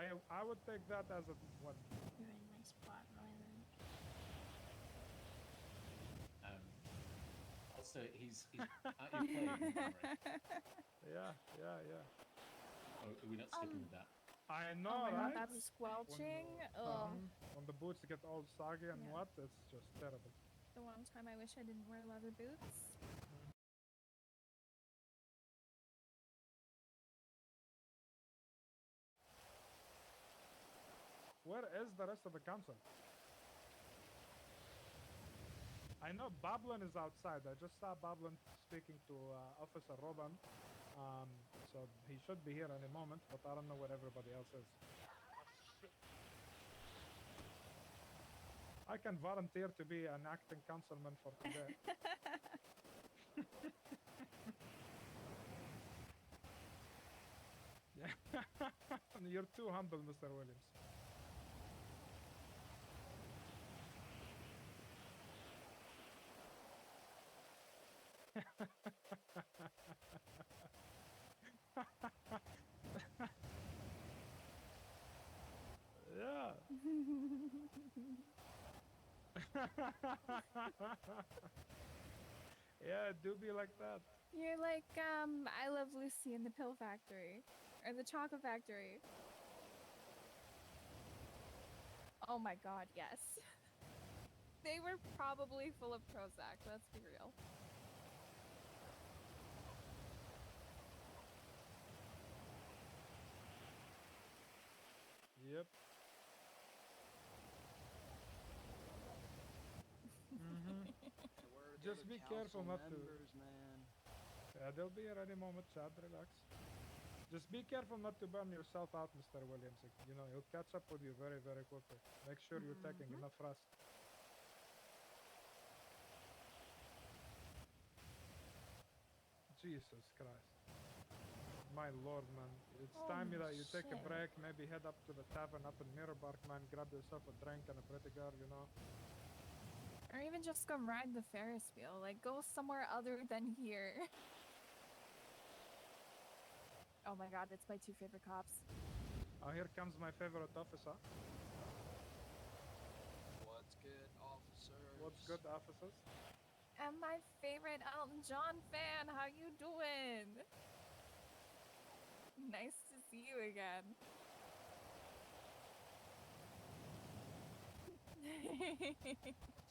I would take that as a what? You're in my spot, Ryland. Also, he's at your plane, Cameron. Yeah. Oh, are we not sticking with that? I know, Oh my right? god, that's squelching. When the boots get all soggy and Yeah. what, it's just terrible. The one time I wish I didn't wear leather boots. Where is the rest of the council? I know Boblin is outside. I just saw Boblin speaking to Officer Robin. So he should be here any moment, but I don't know where everybody else is. I can volunteer to be an acting councilman for today. Yeah. You're too humble, Mr. Williams. Yeah. Yeah, do be like that. You're like, I Love Lucy in the Pill Factory. Or the Chocolate Factory. Oh my god, yes. They were probably full of Prozac, let's be real. Yep. Just be careful not members, man. Yeah, they'll be here any moment, Chad. Relax. Just be careful not to burn yourself out, Mr. Williams. You know, he'll catch up with you very, very quickly. Make sure you're taking enough rest. Jesus Christ. My lord, man. It's time that you take a break, maybe head up to the tavern up in Mirrorbark, man. Grab yourself a drink and a pretty girl, you know. Or even just go ride the Ferris wheel. Like, go somewhere other than here. Oh my god, it's my two favorite cops. Oh, here comes my favorite officer. What's good, officers? What's good, officers? And my favorite Elton John fan, how you doing? Nice to see you again.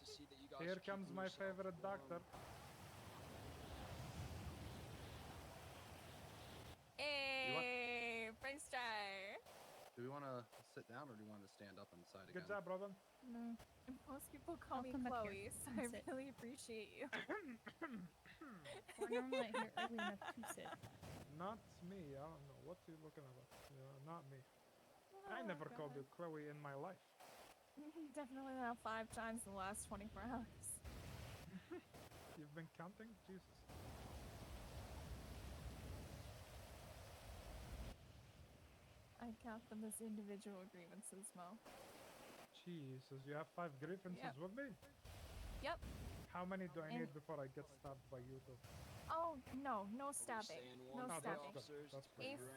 To see that you guys Here comes my favorite doctor. Hey, first try. Do we want to sit down or do you want to stand up and side again? Good job, Robin. No. Most people call me come back Chloe, here so and I sit. really appreciate you. We're normally here early enough to sit. Not me. I don't know what you're looking at. Not me. Oh I never my called you God. Chloe in my life. Definitely not 5 times in the last 24 hours. You've been counting? Jesus. I count them as individual grievances, Mo. Jesus, you have 5 grievances with me? Yep. How many do I And- need before I get stabbed by you two? Oh, no stabbing. No Oh, stabbing. that's good. That's A, good.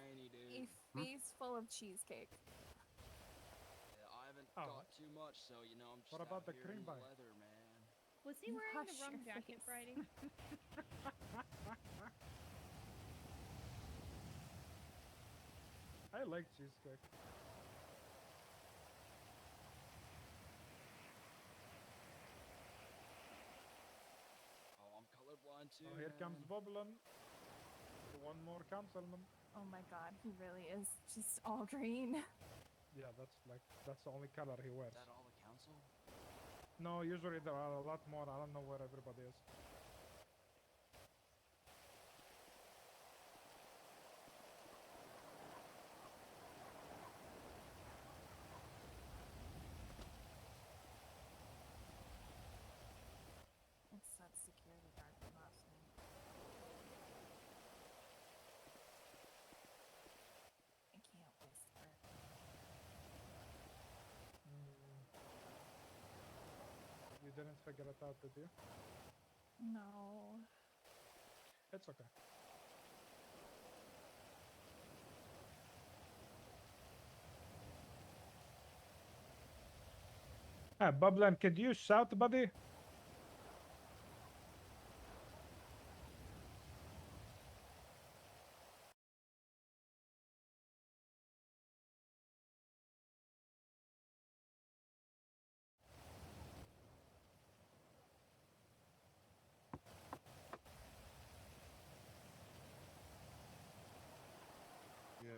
a face full of cheesecake. Yeah, I haven't Oh. got too much, so you know I'm just What about out the here cream in pie? leather, man. Was he wearing the Wash rum your jacket face. Friday? I like cheesecake. Oh, I'm colorblind too. Oh, here comes man. Boblin. One more councilman. Oh my god, he really is just all green. Yeah, that's the only color he wears. Is that all the council? No, usually there are a lot more. I don't know where everybody is. It's that security guard from last night. I can't whisper. You didn't figure it out, did you? No. It's okay. Bubblan, could you shout, buddy? Yeah,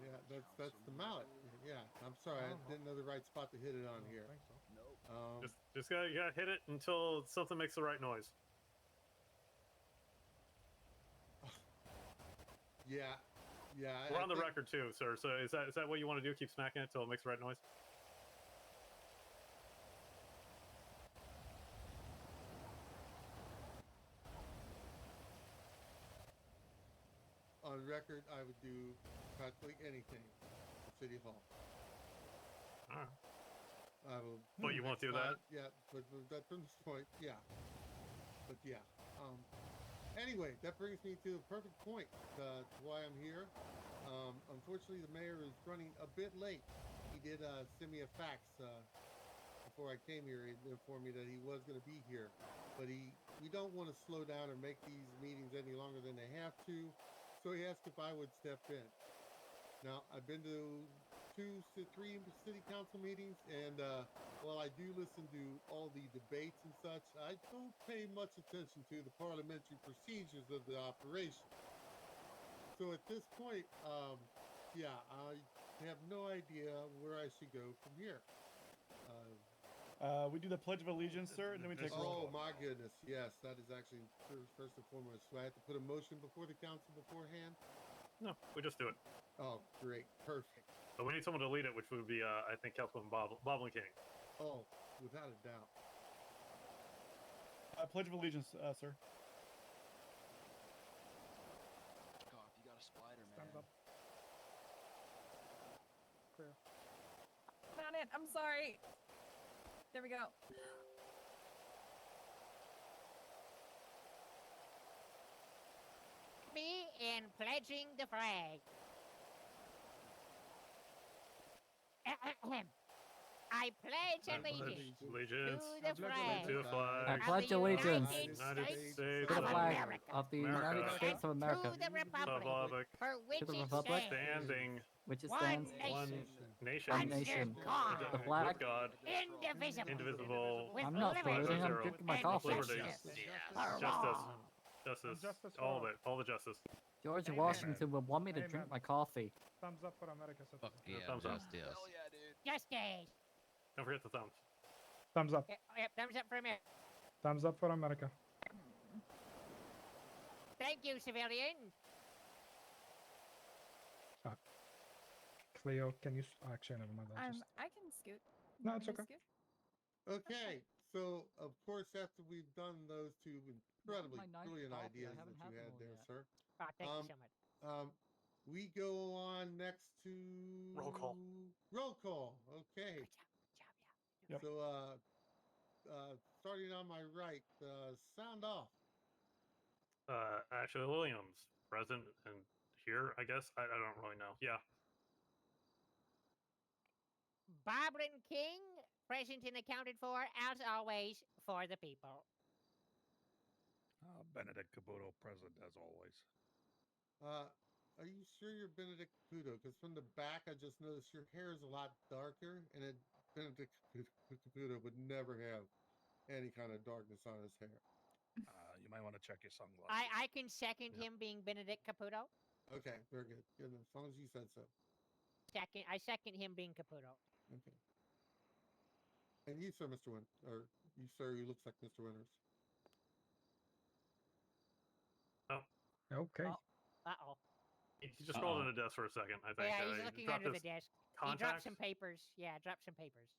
yeah, that's the mallet. Yeah, I'm sorry, I didn't know the right spot to hit it on here. Nope. Just gotta hit it until something makes the right noise. Yeah, yeah. We're I on the think- record too, sir. So is that what you want to do? Keep smacking it until it makes the right noise? On record, I would do practically anything at City Hall. All right. I will. But you won't do that? Yeah, but that's from this point. Yeah, but yeah. Anyway, that brings me to the perfect point. To why I'm here. Unfortunately, the mayor is running a bit late. He did send me a fax before I came here. He informed me that he was going to be here, but we don't want to slow down or make these meetings any longer than they have to. So he asked if I would step in. Now, I've been to 3 city council meetings, and while I do listen to all the debates and such, I don't pay much attention to the parliamentary procedures of the operation. So at this point, yeah, I have no idea where I should go from here. We do the Pledge of Allegiance, sir, and then we take roll Oh call. my goodness, yes, that is actually first and foremost. So I have to put a motion before the council beforehand. No, we just do it. Oh, great, perfect. But we need someone to lead it, which would be, I think, Councilman Boblin King. Oh, without a doubt. Pledge of Allegiance, sir. Cough, you got a spider, man. Stand up. Clear. Not it. I'm sorry. There we go. Me in pledging the flag. I pledge allegiance Allegiance to the flag to the flag. I of pledge the allegiance United United States States to the of flag America of the America. United States of and America, to the republic Republic for which the it republic stands, standing which it one stands one nation, nation, one under nation, God, the with flag. God, indivisible, indivisible, with I'm not liberty polluting, I'm Zero. drinking my and coffee. Liberty. justice Justice. for all. Justice, Justice for all all. of it, all the justice. George Amen. Washington would want me to drink Amen. my coffee. Thumbs up for America, citizen. Fuck yeah, thumbs up. justice. Hell yeah, dude. Justice. Don't forget the thumbs. Thumbs up. Yep, thumbs up for America. Thumbs up for America. Thank you, civilians. Cleo, can you... Actually, never mind. I'll just... I can scoot. No, You it's want me okay. to scoot? Okay, so of course after we've done those two incredibly my ninth brilliant coffee, I ideas haven't that you had had them all there, yet. sir, Oh, thank you Um, so much. we go on next to Roll call. Roll call. Okay. Good job, yeah. Yep. So starting on my right, sound off. Ashley Williams, present and here, I guess. I don't really know. Yeah. Boblin King, present and accounted for, as always, for the people. Benedict Caputo, present as always. Are you sure you're Benedict Caputo? Because from the back, I just noticed your hair is a lot darker, and Benedict Caputo would never have any kind of darkness on his hair. You might want to check your sunglasses. I can second him being Benedict Caputo. Okay, very good. Good, as long as you said so. I second him being Caputo. Okay. And you, sir, Mr. or you, sir, who looks like Mr. Winters. Okay. Uh-oh. He just rolled in the desk for a second, I think. Yeah, he's he looking dropped under the his desk. He dropped contacts. some papers. Yeah, dropped some papers.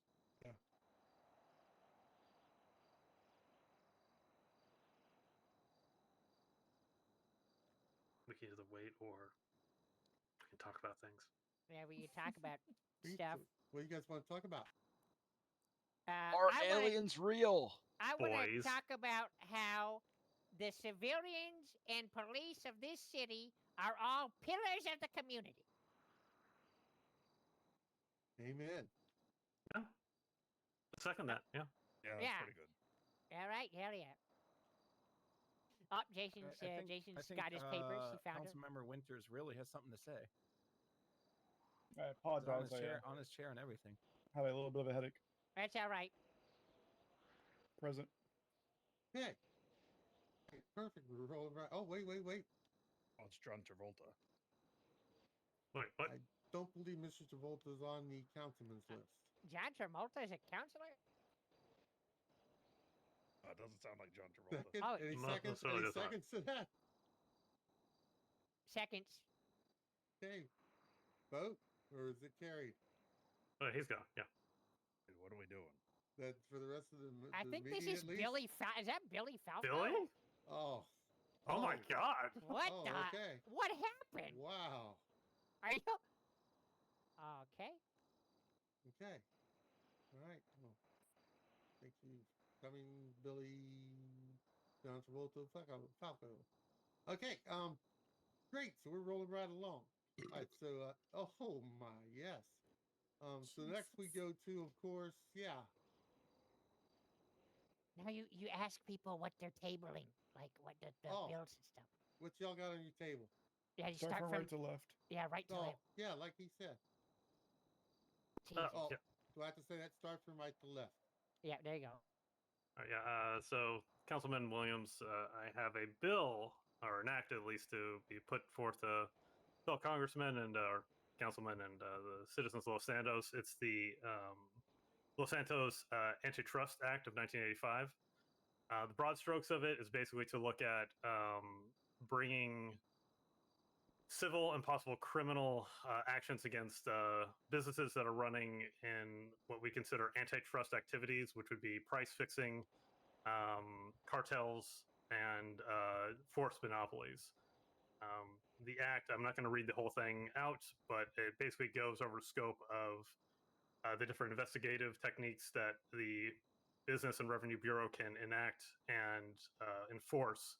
We can either wait or we can talk about things. Yeah, we can talk about Sweet, stuff. so what do you guys want to talk about? Are aliens real? I want to Boys. talk about how the civilians and police of this city are all pillars of the community. Amen. The second that. Yeah. Yeah, that's Yeah. pretty good. All right, hell yeah. Oh, Jason's got his papers. He found them. Councilmember Winters really has something to say. I He's on apologize. his I chair, on his chair and everything. had a little bit of a headache. That's all right. Present. Okay. Okay, perfect. We're rolling right. Oh, wait. Oh, it's John Travolta. Wait, what? I don't believe Mr. Travolta's on the councilman's list. John Travolta is a counselor? It doesn't sound like John Travolta. Second, Oh, any No, seconds? so it Any is not. seconds to that? Seconds. Okay. Vote, or is it carried? Oh, he's gone. Yeah. Dude, what are we doing? That for the rest of the, I the think meeting this is at least? Billy Is that Billy Falco? Billy? Oh. Oh my God. What Oh, the? okay. What happened? Wow. Are you? Okay. Okay. All right. Well, thank you for coming, Billy. John Travolta, Falco. Okay. Great. So we're rolling right along. All right. So, oh my, yes. So next we go to, of course, yeah. Now you ask people what they're tabling, like what the Oh. bills and stuff. What y'all got on your table? Yeah, you Start start from right to left. yeah, right to Oh, left. yeah, like he said. Jesus. Oh, Yeah. do I have to say that? Start from right to left. Yeah, there you go. Yeah. So, Councilman Williams, I have a bill, or an act at least, to be put forth to fellow congressmen and our councilmen and the citizens of Los Santos. It's the Los Santos Antitrust Act of 1985. The broad strokes of it is basically to look at bringing civil and possible criminal actions against businesses that are running in what we consider antitrust activities, which would be price fixing, cartels, and forced monopolies. The act, I'm not going to read the whole thing out, but it basically goes over the scope of the different investigative techniques that the Business and Revenue Bureau can enact and enforce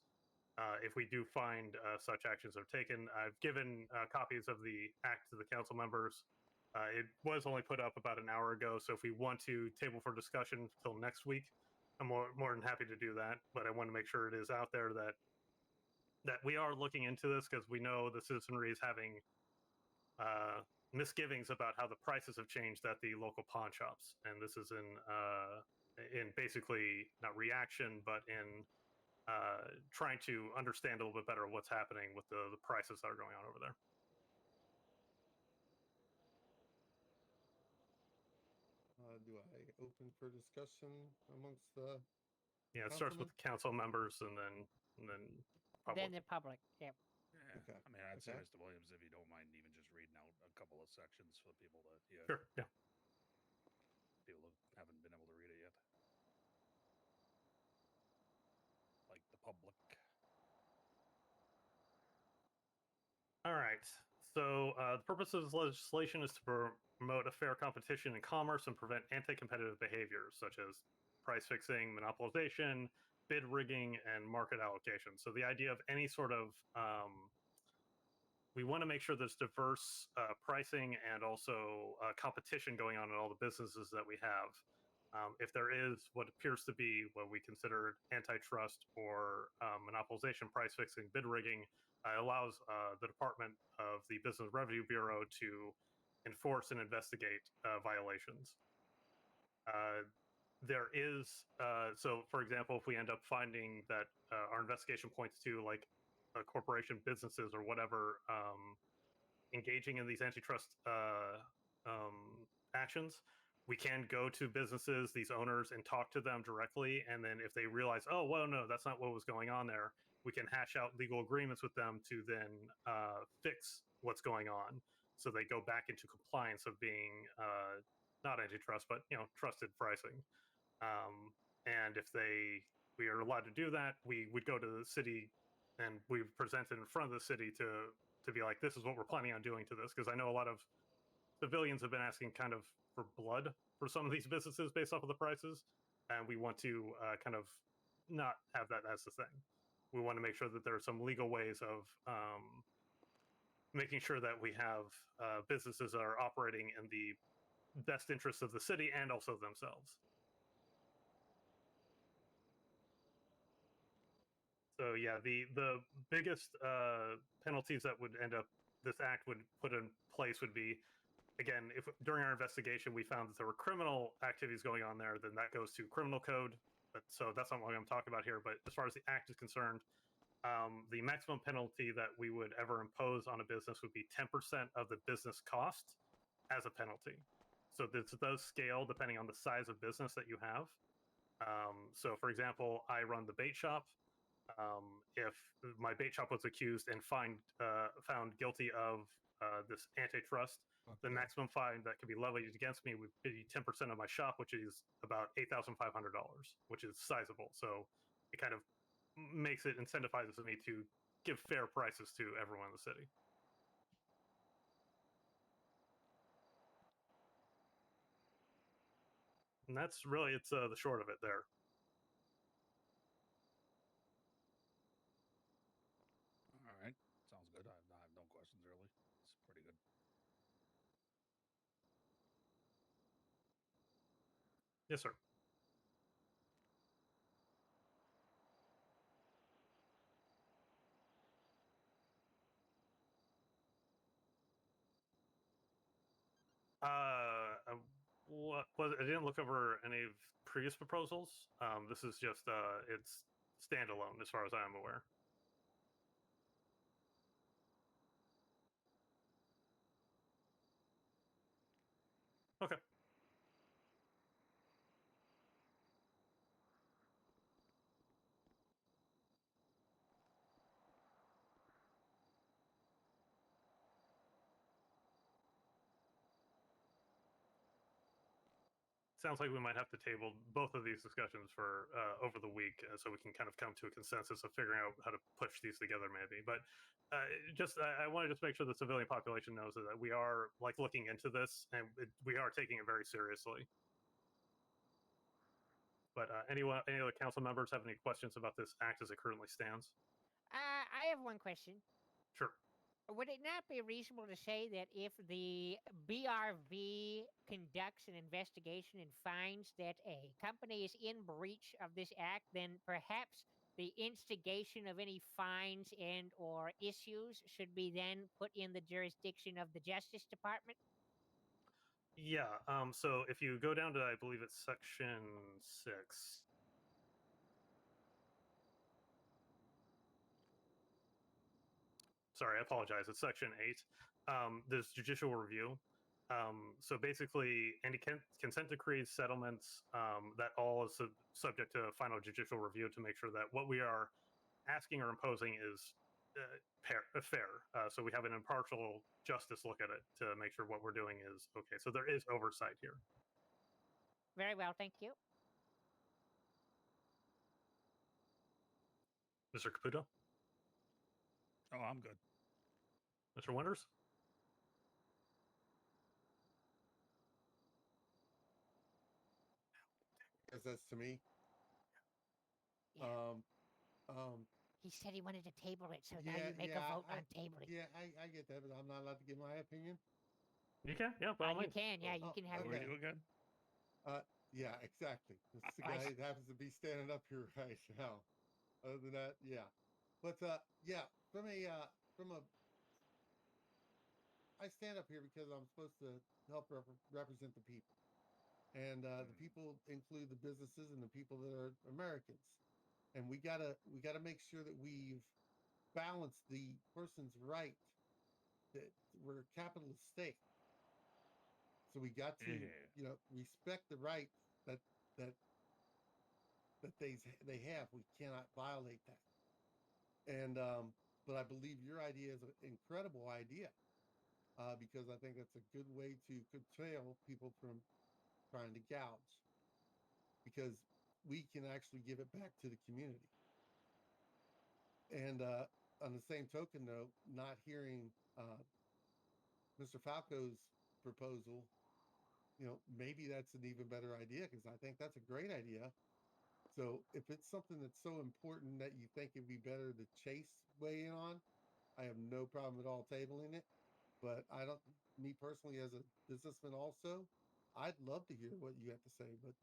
if we do find such actions are taken. I've given copies of the act to the council members. It was only put up about an hour ago, so if we want to table for discussion till next week, I'm more than happy to do that. But I want to make sure it is out there that we are looking into this, because we know the citizenry is having misgivings about how the prices have changed at the local pawn shops, and this is in basically not reaction, but in trying to understand a little bit better what's happening with the prices that are going on over there. Do I open for discussion amongst the? Yeah, it starts with the council members and then public. Then the public. Yep. Yeah. Okay. I mean, I'd say, Okay. Mr. Williams, if you don't mind even just reading out a couple of sections for people to hear. Sure. Yeah. People who haven't been able to read it yet. Like the public. All right. So the purpose of this legislation is to promote a fair competition in commerce and prevent anti-competitive behaviors such as price fixing, monopolization, bid rigging, and market allocation. So the idea of any sort of we want to make sure there's diverse pricing and also competition going on in all the businesses that we have. If there is what appears to be what we consider antitrust or monopolization, price fixing, bid rigging, allows the Department of the Business Revenue Bureau to enforce and investigate violations. There is, so for example, if we end up finding that our investigation points to like corporation businesses or whatever engaging in these antitrust actions, we can go to businesses, these owners, and talk to them directly. And then if they realize, oh, well, no, that's not what was going on there, we can hash out legal agreements with them to then fix what's going on. So they go back into compliance of being not antitrust, but trusted pricing. And if we are allowed to do that, we would go to the city and we present it in front of the city to be like, this is what we're planning on doing to this. Because I know a lot of civilians have been asking kind of for blood for some of these businesses based off of the prices. And we want to kind of not have that as the thing. We want to make sure that there are some legal ways of making sure that we have businesses that are operating in the best interests of the city and also themselves. So yeah, the biggest penalties that would end up this act would put in place would be, again, if during our investigation we found that there were criminal activities going on there, then that goes to criminal code. But so that's not what I'm talking about here. But as far as the act is concerned, the maximum penalty that we would ever impose on a business would be 10% of the business cost as a penalty. So this does scale depending on the size of business that you have. So, for example, I run the bait shop. If my bait shop was accused and found guilty of this antitrust, the maximum fine that could be levied against me would be 10% of my shop, which is about $8,500, which is sizable. So it kind of makes it incentivizes me to give fair prices to everyone in the city. And that's really the short of it there. All right. Sounds good. I have no questions really. It's pretty good. Yes, sir. What was I didn't look over any of previous proposals. This is just it's standalone as far as I am aware. Okay. Sounds like we might have to table both of these discussions for over the week, so we can kind of come to a consensus of figuring out how to push these together, maybe. But I want to just make sure the civilian population knows that we are like looking into this, and we are taking it very seriously. But any other council members have any questions about this act as it currently stands? I have one question. Sure. Would it not be reasonable to say that if the BRV conducts an investigation and finds that a company is in breach of this act, then perhaps the instigation of any fines and or issues should be then put in the jurisdiction of the Justice Department? Yeah. So if you go down to, I believe it's section 6. Sorry, I apologize. It's section 8. There's judicial review. So basically, any consent decrees, settlements, that all is subject to final judicial review to make sure that what we are asking or imposing is fair. So we have an impartial justice look at it to make sure what we're doing is okay. So there is oversight here. Very well, thank you. Mr. Caputo? Oh, I'm good. Mr. Winters? Guess that's to me. Yeah. Um, He said he wanted to table it, so now yeah, you make yeah, a vote on tabling. yeah, I get that, but I'm not allowed to give my opinion. You can, yeah, by all You means. can, yeah, you Oh, can have What do we okay. do again? Yeah, exactly. This is the I guy s- that happens to be standing up here right now. Other than that, yeah. But yeah, from a I stand up here because I'm supposed to help represent the people, and the people include the businesses and the people that are Americans, and we gotta make sure that we've balanced the person's right that we're a capitalist state, so we got to respect the rights that that they have. We cannot violate that, and but I believe your idea is an incredible idea. Because I think that's a good way to curtail people from trying to gouge, because we can actually give it back to the community. And on the same token, though, not hearing Mr. Falco's proposal, maybe that's an even better idea, because I think that's a great idea. So if it's something that's so important that you think it'd be better to Chase weigh in on, I have no problem at all tabling it. But I don't, me personally, as a businessman, also, I'd love to hear what you have to say. But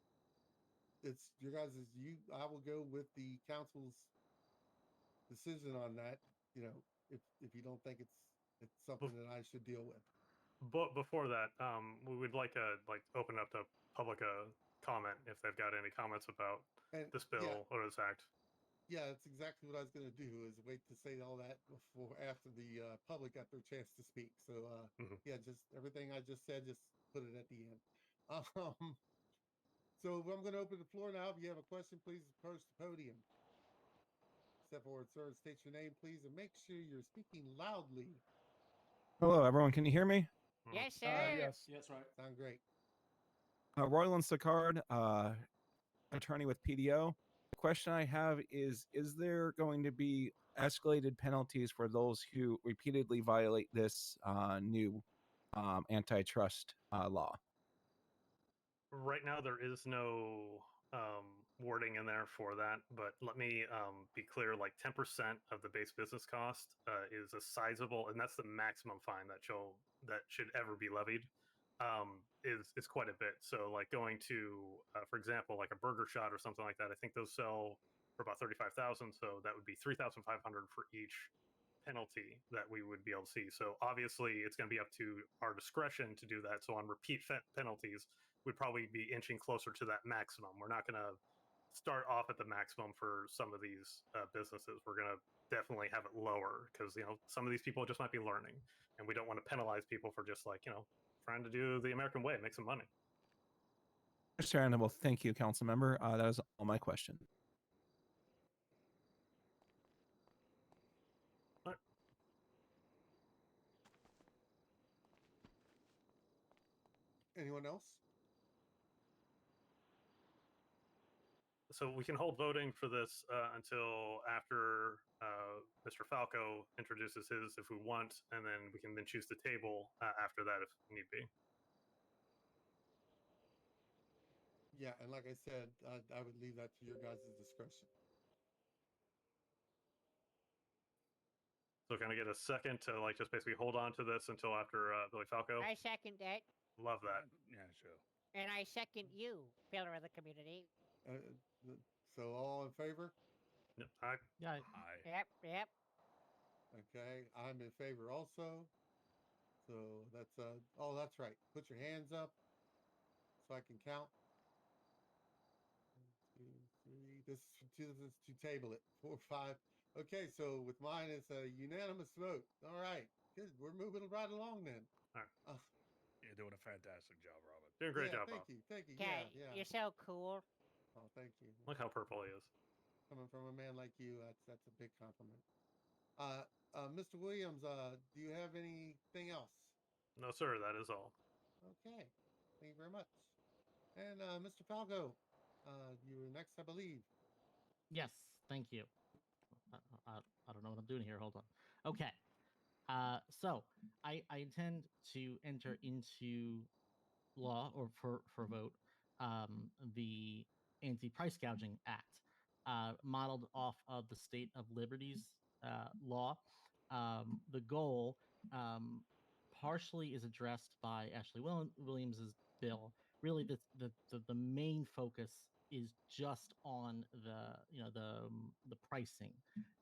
it's your guys' I will go with the council's decision on that. You know, if you don't think it's something that I should deal with. But before that, we would like open up to public comment if they've got any comments about And this bill or this act. yeah, that's exactly what I was going to do. Is wait to say all that before after the public got their chance to speak. So yeah, just everything I just said, just put it at the end. So I'm going to open the floor now. If you have a question, please approach the podium. Step forward, sir, and state your name, please, and make sure you're speaking loudly. Hello, everyone. Can you hear me? Yes, sir. Yes. Yeah, that's right. Sound great. Royland Sicard, attorney with PDO. The question I have is there going to be escalated penalties for those who repeatedly violate this new antitrust law? Right now, there is no wording in there for that, but let me be clear: like 10% of the base business cost is a sizable, and that's the maximum fine that should ever be levied. Is quite a bit. So, like going to, for example, like a burger shot or something like that. I think those sell for about 35,000. So that would be 3,500 for each penalty that we would be able to see. So obviously, it's going to be up to our discretion to do that. So on repeat penalties, we'd probably be inching closer to that maximum. We're not going to start off at the maximum for some of these businesses. We're going to definitely have it lower because some of these people just might be learning, and we don't want to penalize people for just trying to do the American way, make some money. Understandable. Thank you, council member. That is all my question. Anyone else? So we can hold voting for this until after Mr. Falco introduces his, if we want, and then we can then choose the table after that if need be. Yeah, and like I said, I would leave that to your guys' discretion. So can I get a second to just basically hold on to this until after Billy Falco? I second that. Love that. Yeah, sure. And I second you, pillar of the community. So all in favor? Yeah. Yep. Okay, I'm in favor also. So that's oh, that's right. Put your hands up so I can count. 1, 2, 3. This is to table it. 4, 5. Okay, so with mine it's a unanimous vote. All right, good. We're moving right along then. All right. You're doing a fantastic job, Robin. Doing a great job, Thank Bob. you. Okay, Yeah. you're so cool. Oh, thank you. Look how purple he is. Coming from a man like you, that's a big compliment. Mr. Williams, do you have anything else? No, sir. That is all. Okay, thank you very much. And Mr. Falco, you were next, I believe. Yes, thank you. I don't know what I'm doing here. Hold on. Okay. So I intend to enter into law or for vote the Anti-Price Gouging Act, modeled off of the State of Liberties law. The goal partially is addressed by Ashley Williams's bill. Really, the main focus is just on the pricing,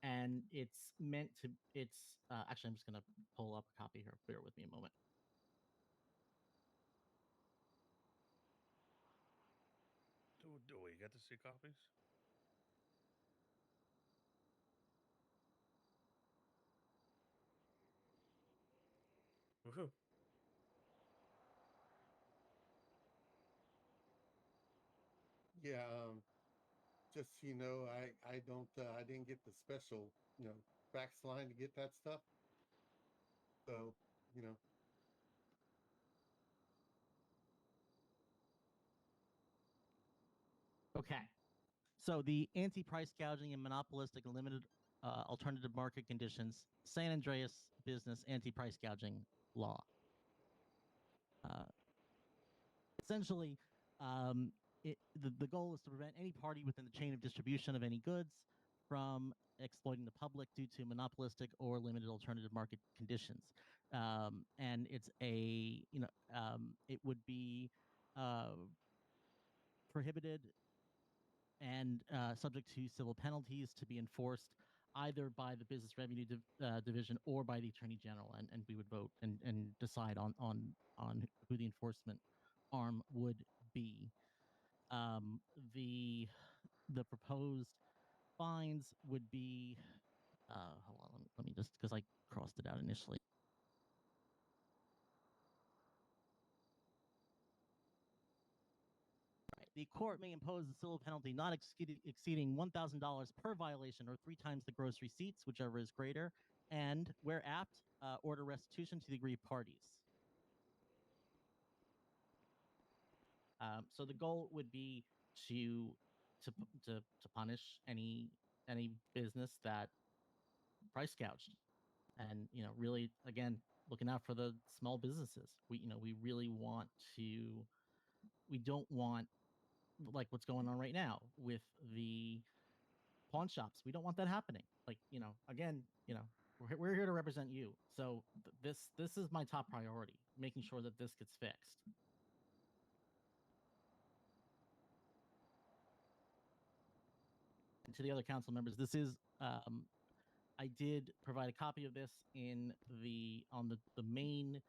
and it's meant to. It's actually, I'm just gonna pull up a copy here. Bear with me a moment. Do we get to see copies? Woohoo. Yeah, just so you know, I didn't get the special, fax line to get that stuff. So, Okay. So the anti-price gouging and monopolistic and limited alternative market conditions, San Andreas business anti-price gouging law. Essentially, the goal is to prevent any party within the chain of distribution of any goods from exploiting the public due to monopolistic or limited alternative market conditions. And it's it would be prohibited and subject to civil penalties to be enforced either by the Business Revenue Division or by the Attorney General, and we would vote and decide on who the enforcement arm would be. The proposed fines would be hold on, let me just, because I crossed it out initially. The court may impose a civil penalty not exceeding $1,000 per violation or 3 times the gross receipts, whichever is greater, and where apt, order restitution to the aggrieved parties. So the goal would be to punish any business that price gouged, and really, again, looking out for the small businesses. We really want to. We don't want, like what's going on right now with the pawn shops. We don't want that happening. Like, again, we're here to represent you. So this is my top priority, making sure that this gets fixed. And to the other council members, this is I did provide a copy of this on the main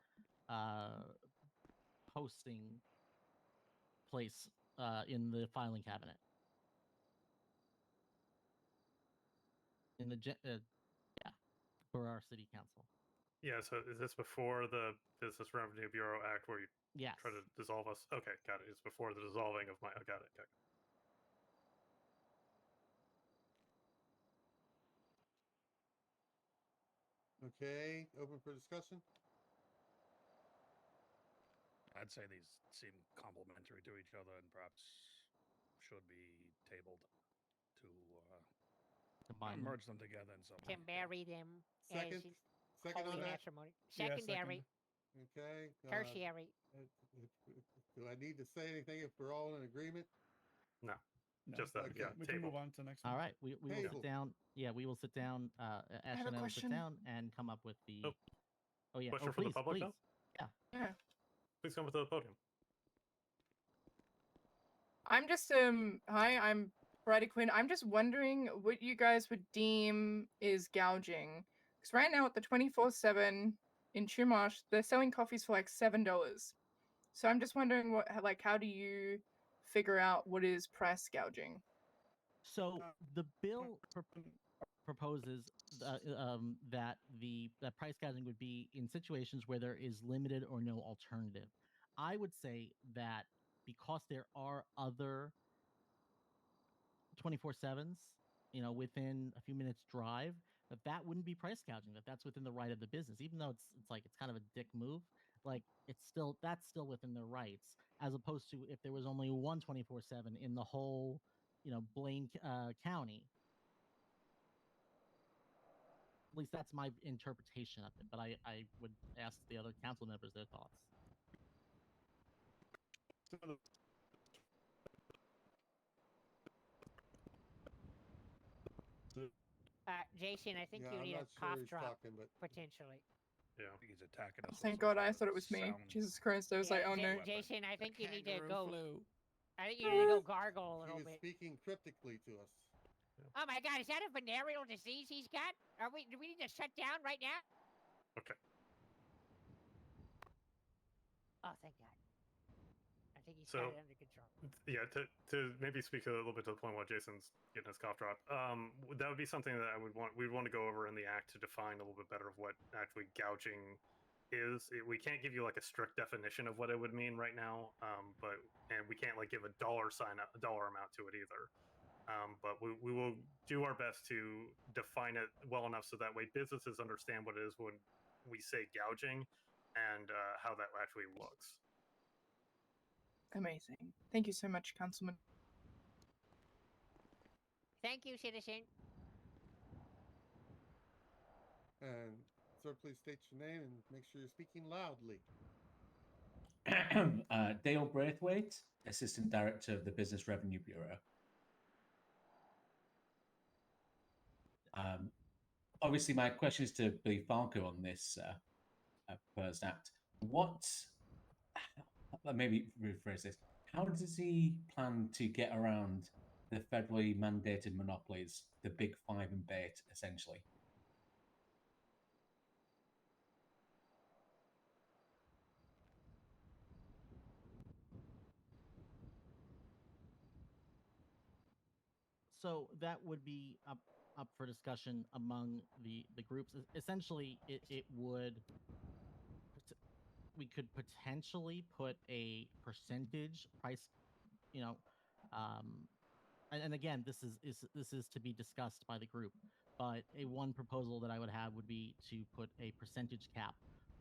posting place in the filing cabinet. In the for our city council. Yeah, so is this before the Business Revenue Bureau Act where you try to dissolve us? Okay, got it. It's before the dissolving of my. Oh, got it. Okay, open for discussion. I'd say these seem complementary to each other and perhaps should be tabled to merge them together in some way. To marry them Second, as second holy on that. matrimony. Secondary. Okay. Tertiary. Do I need to say anything if we're all in agreement? No. Just that. Okay. Yeah. We can move on to next one. All right, we will sit down. Yeah, we will sit down. Ash and I will sit down and come up with the. Oh yeah. Question please, for the public, please. though? Yeah. Please come to the podium. I'm just hi, I'm Brady Quinn. I'm just wondering what you guys would deem is gouging. Because right now at the 24/7 in Chumash, they're selling coffees for like $7. So I'm just wondering how do you figure out what is price gouging? So the bill proposes that that price gouging would be in situations where there is limited or no alternative. I would say that because there are other 24/7s, within a few minutes drive, that wouldn't be price gouging. That's within the right of the business, even though it's kind of a dick move. Like that's still within their rights, as opposed to if there was only one 24/7 in the whole, Blaine County. At least that's my interpretation of it. But I would ask the other council members their thoughts. Jason, I think you I'm need not a sure cough he's drop talking, but potentially. Yeah. I think he's attacking us. Thank God I thought it was me. Jesus Christ, I was like, oh no. Jason, I think you need to go. Flu. I think you need to go gargle a little he is bit. speaking cryptically to us. Oh my God, is that a venereal disease he's got? Do we need to shut down right now? Okay. Oh, thank God. I think he's got it under control. Yeah, to maybe speak a little bit to the point while Jason's getting his cough drop, that would be something that we'd want to go over in the act to define a little bit better of what actually gouging is. We can't give you like a strict definition of what it would mean right now, and we can't like give a dollar amount to it either. But we will do our best to define it well enough so that way businesses understand what it is when we say gouging and how that actually looks. Amazing. Thank you so much, Councilman. Thank you, citizen. And sir, please state your name and make sure you're speaking loudly. Dale Braithwaite, Assistant Director of the Business Revenue Bureau. Obviously, my question is to Billy Falco on this proposed act. Maybe rephrase this. How does he plan to get around the federally mandated monopolies, the big five and bait, essentially. So that would be up for discussion among the groups. Essentially, it would we could potentially put a percentage price, you know, and again, this is to be discussed by the group. But one proposal that I would have would be to put a percentage cap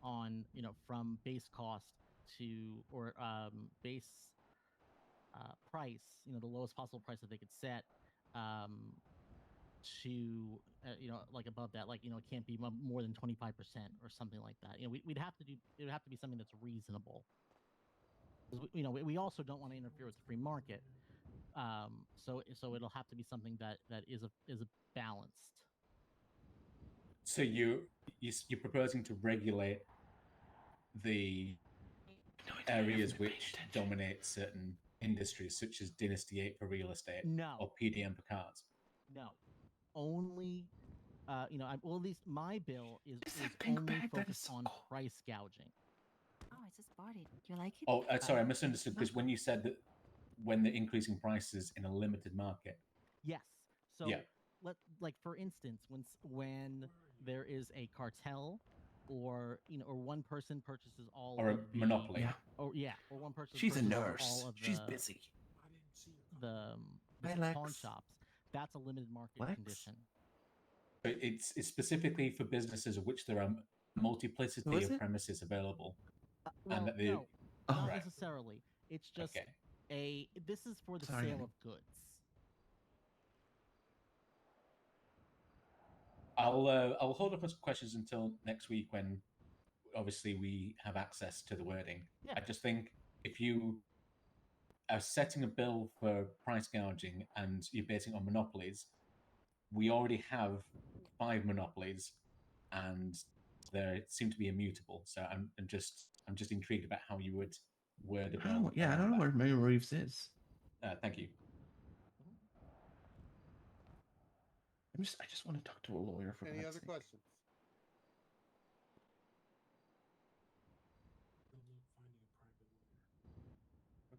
on, from base cost to or base price, the lowest possible price that they could set, to like above that, like, it can't be more than 25% or something like that. We'd have to do, it would have to be something that's reasonable. We also don't want to interfere with the free market. So it'll have to be something that is a balanced. So you're proposing to regulate the areas which dominate certain industries, such as Dynasty 8 for real estate, or PDM for cars? No, only well, at least my bill is only focused on price gouging. Oh, I just bought it. You like it? Oh, sorry, I misunderstood, because when you said that when they're increasing prices in a limited market. Yes. So yeah. Like for instance, when there is a cartel, or or one person purchases all or of a monopoly. Yeah. Or one person. She's a purchases nurse. All of She's the, busy. The Hi, pawn Lex. shops. That's a limited market Lex? condition. But it's specifically for businesses of which there are multiplicity of premises available. Well, and that they, no, not right. necessarily. It's just Okay. This is for the Sorry. sale of goods. I'll hold up on questions until next week, when obviously we have access to the wording. Yeah. I just think if you are setting a bill for price gouging and you're basing it on monopolies, we already have 5 monopolies, and they seem to be immutable. So I'm just intrigued about how you would word a bill. I don't know where Mayor Reeves is. Thank you. I just want to talk to a lawyer for Any God's other sake. questions?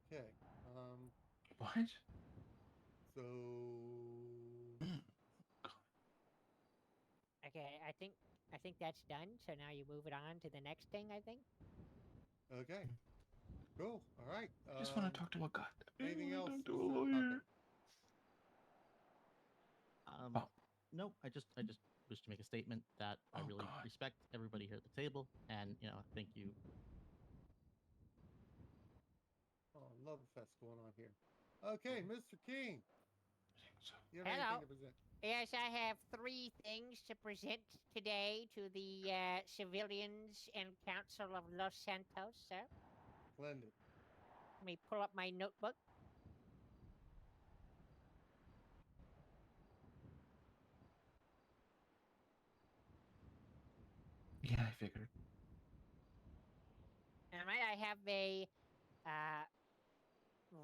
Okay. What? So. Okay, I think that's done. So now you move it on to the next thing, I think. Okay. Cool. All right. I just want to talk to a god. Anything else? To a Mr. lawyer. Tucker? No, I just wish to make a statement that I really respect everybody here at the table, and thank you. Oh, love fest going on here. Okay, Mr. King. You have Hello. anything to present? Yes, I have 3 things to present today to the civilians and Council of Los Santos, sir. Splendid. Let me pull up my notebook. Yeah, I figured. All right, I have a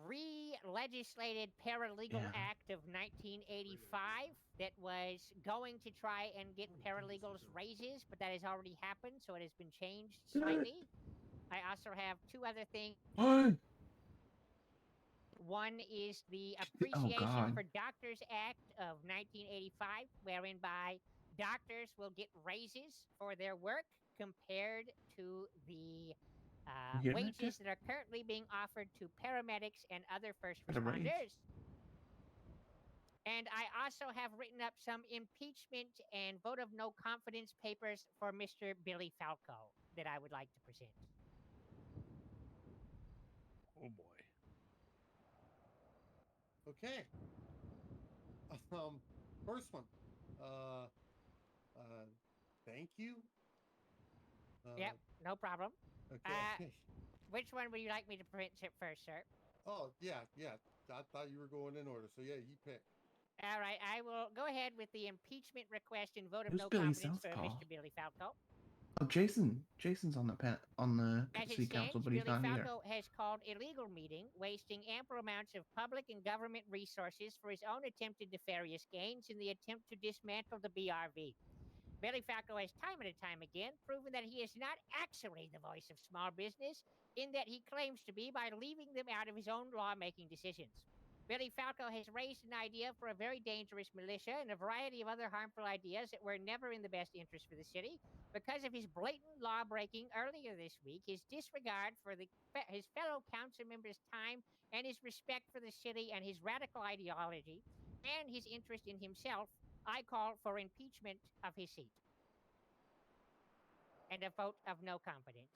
re-legislated Paralegal Act of 1985 that was going to try and get paralegals raises, but that has already happened, so it has been changed slightly. I also have 2 other things. What? One is the Appreciation for Doctors Act of 1985, wherein by doctors will get raises for their work compared to the wages that are currently being offered to paramedics and other first responders. And I also have written up some impeachment and vote of no confidence papers for Mr. Billy Falco that I would like to present. Oh boy. Okay. First one. Thank you. Yep, no problem. Okay. Which one would you like me to present first, sir? Oh, yeah. I thought you were going in order, so yeah, you pick. All right, I will go ahead with the impeachment request and vote of Who's no Billy confidence for Southpaw? Mr. Billy Falco. Oh, Jason's on the As it city council, stands, but he's Billy not here. Falco has called illegal meeting, wasting ample amounts of public and government resources for his own attempted nefarious gains in the attempt to dismantle the BRV. Billy Falco has time and time again proven that he is not actually the voice of small business, in that he claims to be by leaving them out of his own lawmaking decisions. Billy Falco has raised an idea for a very dangerous militia and a variety of other harmful ideas that were never in the best interest for the city. Because of his blatant law breaking earlier this week, his disregard for his fellow council members' time, and his respect for the city and his radical ideology, and his interest in himself, I call for impeachment of his seat and a vote of no confidence.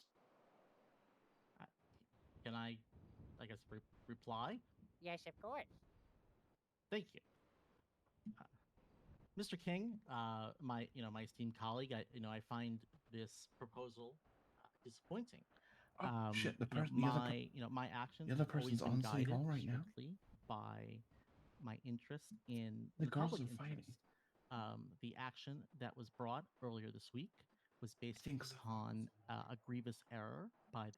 Can I guess, reply? Yes, of course. Thank you. Mr. King, my esteemed colleague, I find this proposal disappointing. Oh shit! The My actions the other have always person's been on City guided Hall right now. strictly by my interest in The the girls public are fighting. interest. The action that was brought earlier this week was based think so. upon a grievous error by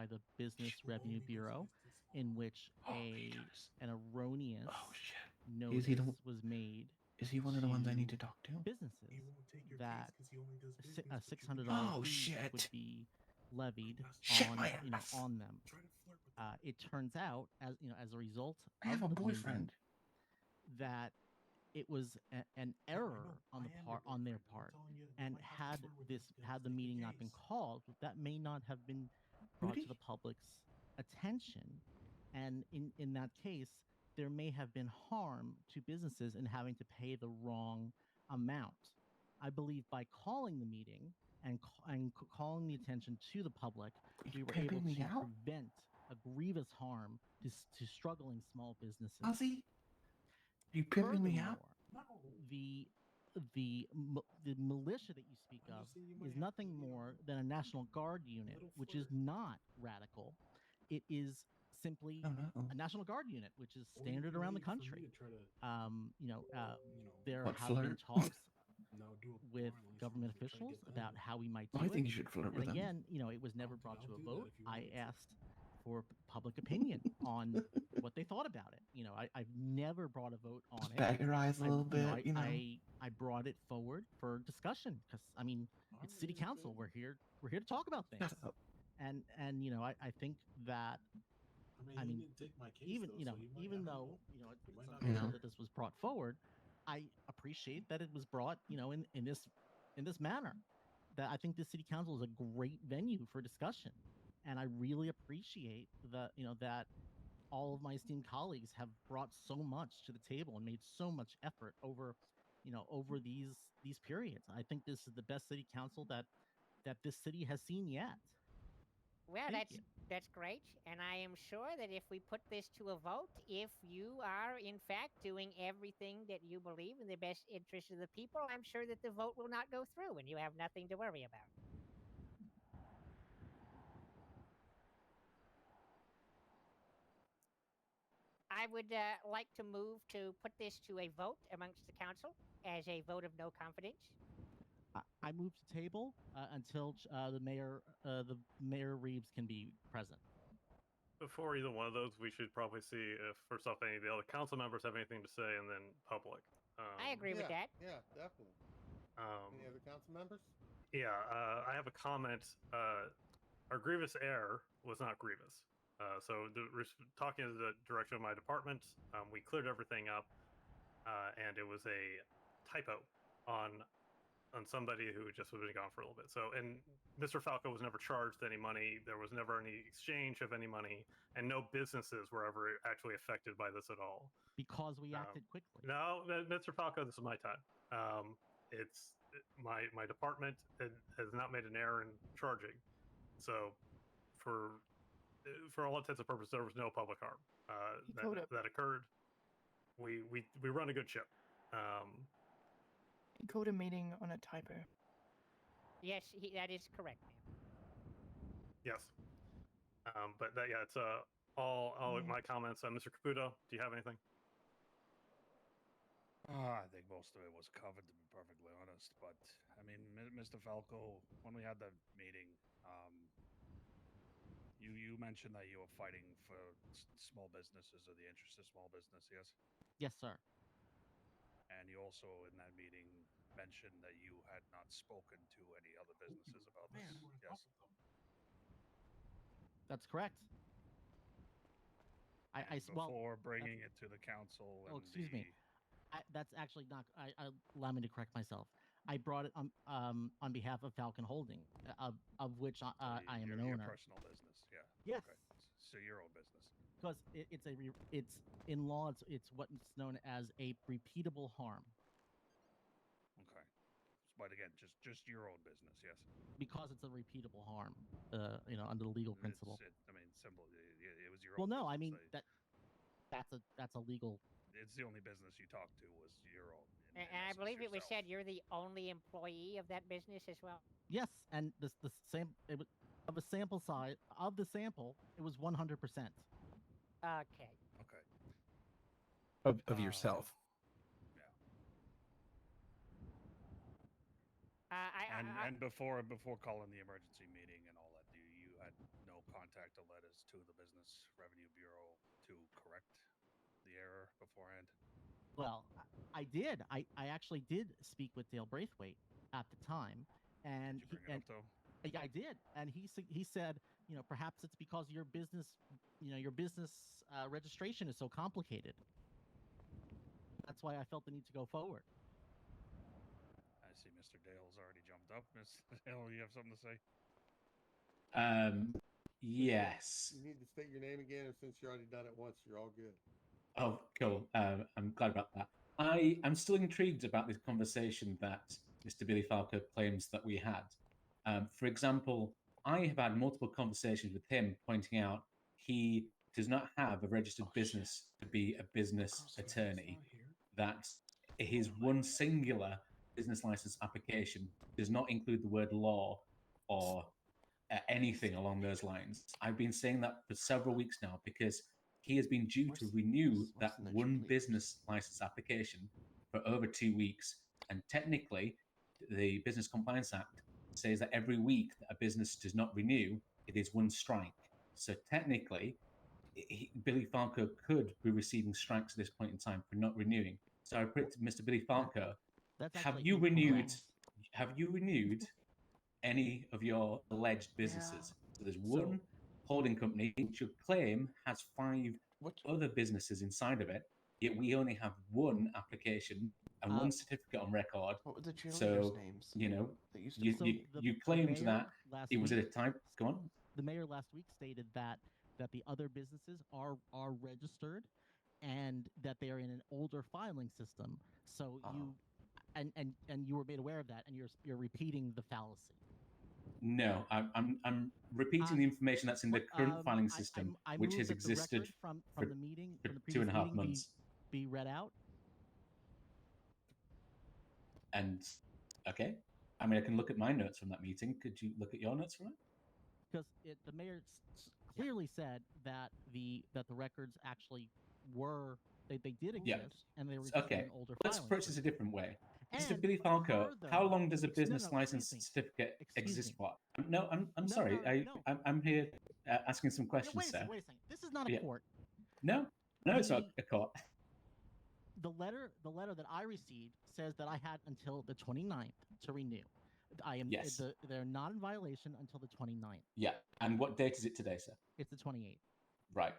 the Business Revenue Bureau, in which an erroneous notice was made. Is he one of the ones I need to talk to? Businesses that a $600 Oh, fee shit. would be levied Shit, on my ass. on them. It turns out, as a result I have of a the meeting, boyfriend. that it was an error on their part, and had the meeting not been called, that may not have been brought to the public's attention, and in that case, there may have been harm to businesses in having to pay the wrong amount. I believe by calling the meeting and calling the attention to the public, we were able to prevent a grievous harm to struggling small businesses. Ozzy, you pimping me out? The militia that you speak of is nothing more than a National Guard unit, which is not radical. It is simply a National Guard unit, which is standard around the country. There have been talks with government officials about how we might do I think it. you should flirt And with them. again, it was never brought to a vote. I asked for public opinion on what they thought about it. I've never brought a vote on Just it. bat your eyes a little bit, I brought it forward for discussion because it's city council. We're here to talk about things. And I think that even though it's unfortunate that this was brought forward, I appreciate that it was brought in this manner. That I think the city council is a great venue for discussion, and I really appreciate that all of my esteemed colleagues have brought so much to the table and made so much effort over these periods. I think this is the best city council that this city has seen yet. Well, Thank you. that's great, and I am sure that if we put this to a vote, if you are in fact doing everything that you believe in the best interest of the people, I'm sure that the vote will not go through, and you have nothing to worry about. I would like to move to put this to a vote amongst the council as a vote of no confidence. I move to table until the mayor Reeves can be present. Before either one of those, we should probably see if, first off, any of the other council members have anything to say, and then public. I agree with that. Yeah, definitely. Any other council members? Yeah, I have a comment. Our grievous error was not grievous. Talking to the director of my department, we cleared everything up, and it was a typo on somebody who just was gone for a little bit. So, and Mr. Falco was never charged any money. There was never any exchange of any money, and no businesses were ever actually affected by this at all. Because we acted quickly. No, Mr. Falco, this is my time. It's my department has not made an error in charging. So, for all intents and purposes, there was no public harm that occurred. We run a good ship. He called a meeting on a typo. Yes, that is correct, ma'am. Yes. But it's all my comments. Mr. Caputo, do you have anything? I think most of it was covered, to be perfectly honest. But I mean, Mr. Falco, when we had the meeting, you mentioned that you were fighting for small businesses or the interest of small business, yes? Yes, sir. And you also, in that meeting, mentioned that you had not spoken to any other businesses about this. Yes. That's correct. Before bringing it to the council. Oh, excuse me. That's actually not. Allow me to correct myself. I brought it on behalf of Falcon Holding, of which I am an owner. Your personal business, yeah. Yes. Okay. So your own business. Because it's in law. It's what's known as a repeatable harm. Okay. But again, just your own business, yes. Because it's a repeatable harm, under the legal principle. I mean, simple. It was your Well, own. no, business. I mean that's a legal. It's the only business you talked to was your own. And I believe it was said you're the only employee of that business as well. Yes, and the same it was of a sample size of the sample, it was 100%. Okay. Okay. Of yourself. And before calling the emergency meeting and all that, you had no contact or letters to the Business Revenue Bureau to correct the error beforehand? Well, I did. I actually did speak with Dale Braithwaite at the time, and did you bring it up though? Yeah, I did, and he said, perhaps it's because your business, registration is so complicated. That's why I felt the need to go forward. I see Mr. Dale's already jumped up. Mr. Dale, you have something to say? Yes. You need to state your name again, and since you already done it once, you're all good. Oh, cool. I'm glad about that. I'm still intrigued about this conversation that Mr. Billy Falco claims that we had. For example, I have had multiple conversations with him pointing out he does not have a registered business to be a business attorney, that his one singular business license application does not include the word law or anything along those lines. I've been saying that for several weeks now because he has been due to renew that one business license application for over 2 weeks. And technically, the Business Compliance Act says that every week that a business does not renew, it is one strike. So technically, Billy Falco could be receiving strikes at this point in time for not renewing. So I put it to Mr. Billy Falco, have you renewed any of your alleged businesses? So there's one holding company which you claim has 5 other businesses inside of it, yet we only have one application and one certificate on record. What were the cheerleaders' So, names? You claimed that it was at a time. Go on. The mayor last week stated that the other businesses are registered, and that they are in an older filing system. So you and you were made aware of that, and you're repeating the fallacy. No, I'm repeating the information that's in the current filing system, which has existed from for the meeting, for from the previous 2.5 meeting months. Be read out. And okay, I mean, I can look at my notes from that meeting. Could you look at your notes from it? Because the mayor clearly said that the records actually were they did exist, and they were just in Okay. an older Let's filing approach this system. a different way. Mr. And Billy Falco, further- how long does a no, business excuse license me. certificate Excuse exist me. for? No, I'm sorry. I'm here asking some questions, Wait a sir. second. Wait a second. This is not a court. No, it's not a court. The letter that I received says that I had until the 29th to renew. I am Yes. They're not in violation until the 29th. Yeah. And what date is it today, sir? It's the 28th. Right.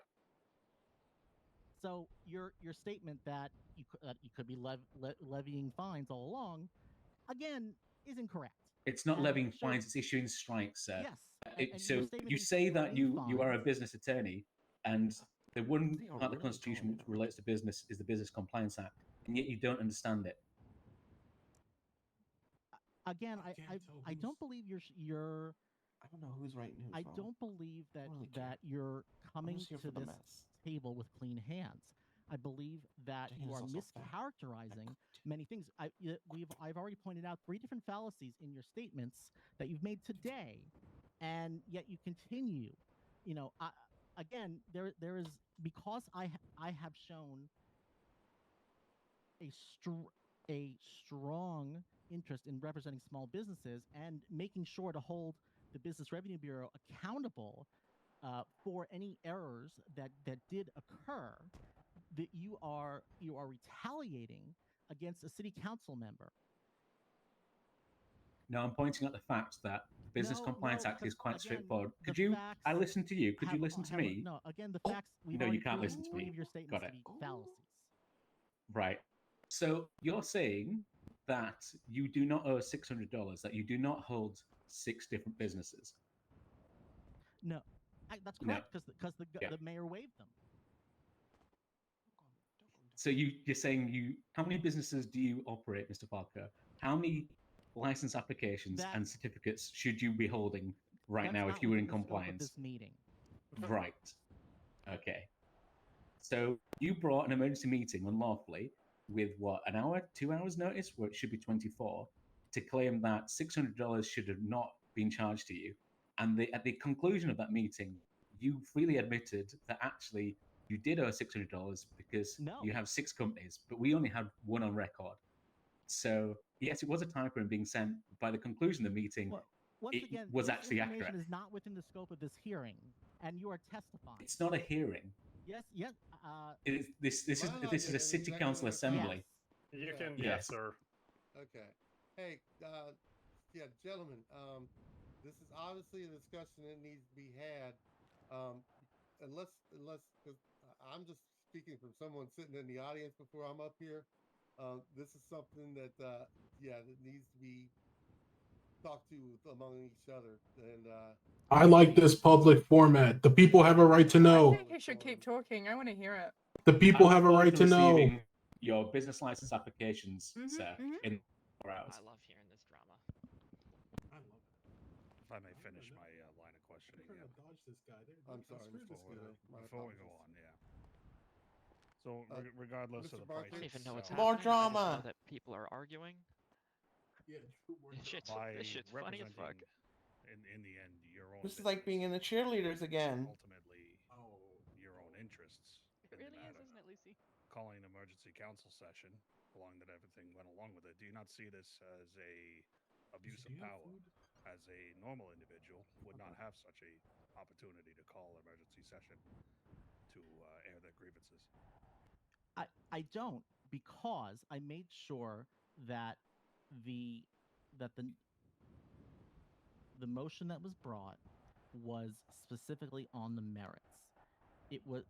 So your statement that you could be levying fines all along, again, is incorrect. It's not And levying sure- fines; it's issuing strikes, sir. Yes. And So your statement you is say that levying you are a fines. business attorney, and the one part of the really Constitution calling which relates to business is the Business Compliance Act, and yet you don't understand it. Again, I don't believe you're. I don't know who's right and who's I wrong. don't believe that really care. that you're coming just here to for the this mess. table with clean hands. I believe that Dana you is are also fat. mischaracterizing many things. I've already pointed out 3 different fallacies in your statements that you've made today, and yet you continue. Again, there is because I have shown a strong interest in representing small businesses and making sure to hold the Business Revenue Bureau accountable for any errors that did occur, that you are retaliating against a city council member. No, I'm pointing at the fact that the Business No, Compliance no, Act is because, quite again, straightforward. the Could you? facts I listened to you. Could you listen to me? No, again, the Oh, facts. We've no, you already can't proven listen to three me. of your statements Got to it. be fallacies. Right. So you're saying that you do not owe $600, that you do not hold 6 different businesses. No, that's No. correct because Yeah. the mayor waived them. So you're saying how many businesses do you operate, Mr. Parker? How many license applications and certificates should you be holding right now if you were in compliance? This meeting. Right. Okay. So you brought an emergency meeting unlawfully with what, an hour, 2 hours notice, where it should be 24, to claim that $600 should have not been charged to you. And at the conclusion of that meeting, you freely admitted that actually you did owe $600 because you have 6 companies, but we only had 1 on record. So yes, it was a typo and being sent. By the conclusion of the meeting, Once it again, was this actually information accurate. is not within the scope of this hearing, and you are testifying. It's not a hearing. Yes. This is a city council assembly. You can, yes, sir. Okay. Hey, yeah, gentlemen. This is obviously a discussion that needs to be had. Unless, because I'm just speaking from someone sitting in the audience before I'm up here. This is something that, that needs to be talked to among each other. And I like this public format. The people have a right to I know. think he should keep talking. I want to hear it. The people I have a look right forward to know. receiving your business license applications, sir, in 4 hours. I love hearing this drama. I love it. If I may finish my line of questioning. I'm sorry, Mr. Scooter. Before we go on, yeah. So regardless Mr. of the Barker? price, I don't even know what's More happening. I just drama. know that people are arguing. Yeah, This shit's funny as fuck. In the end, your own. This is like being in the cheerleaders again. Ultimately, your own interests. It really is, isn't it, Lucy? Calling an emergency council session, along that everything went along with it. Do you not see this as a abuse of power? As a normal individual, would not have such a opportunity to call emergency session to air their grievances. I don't, because I made sure that the motion that was brought was specifically on the merits.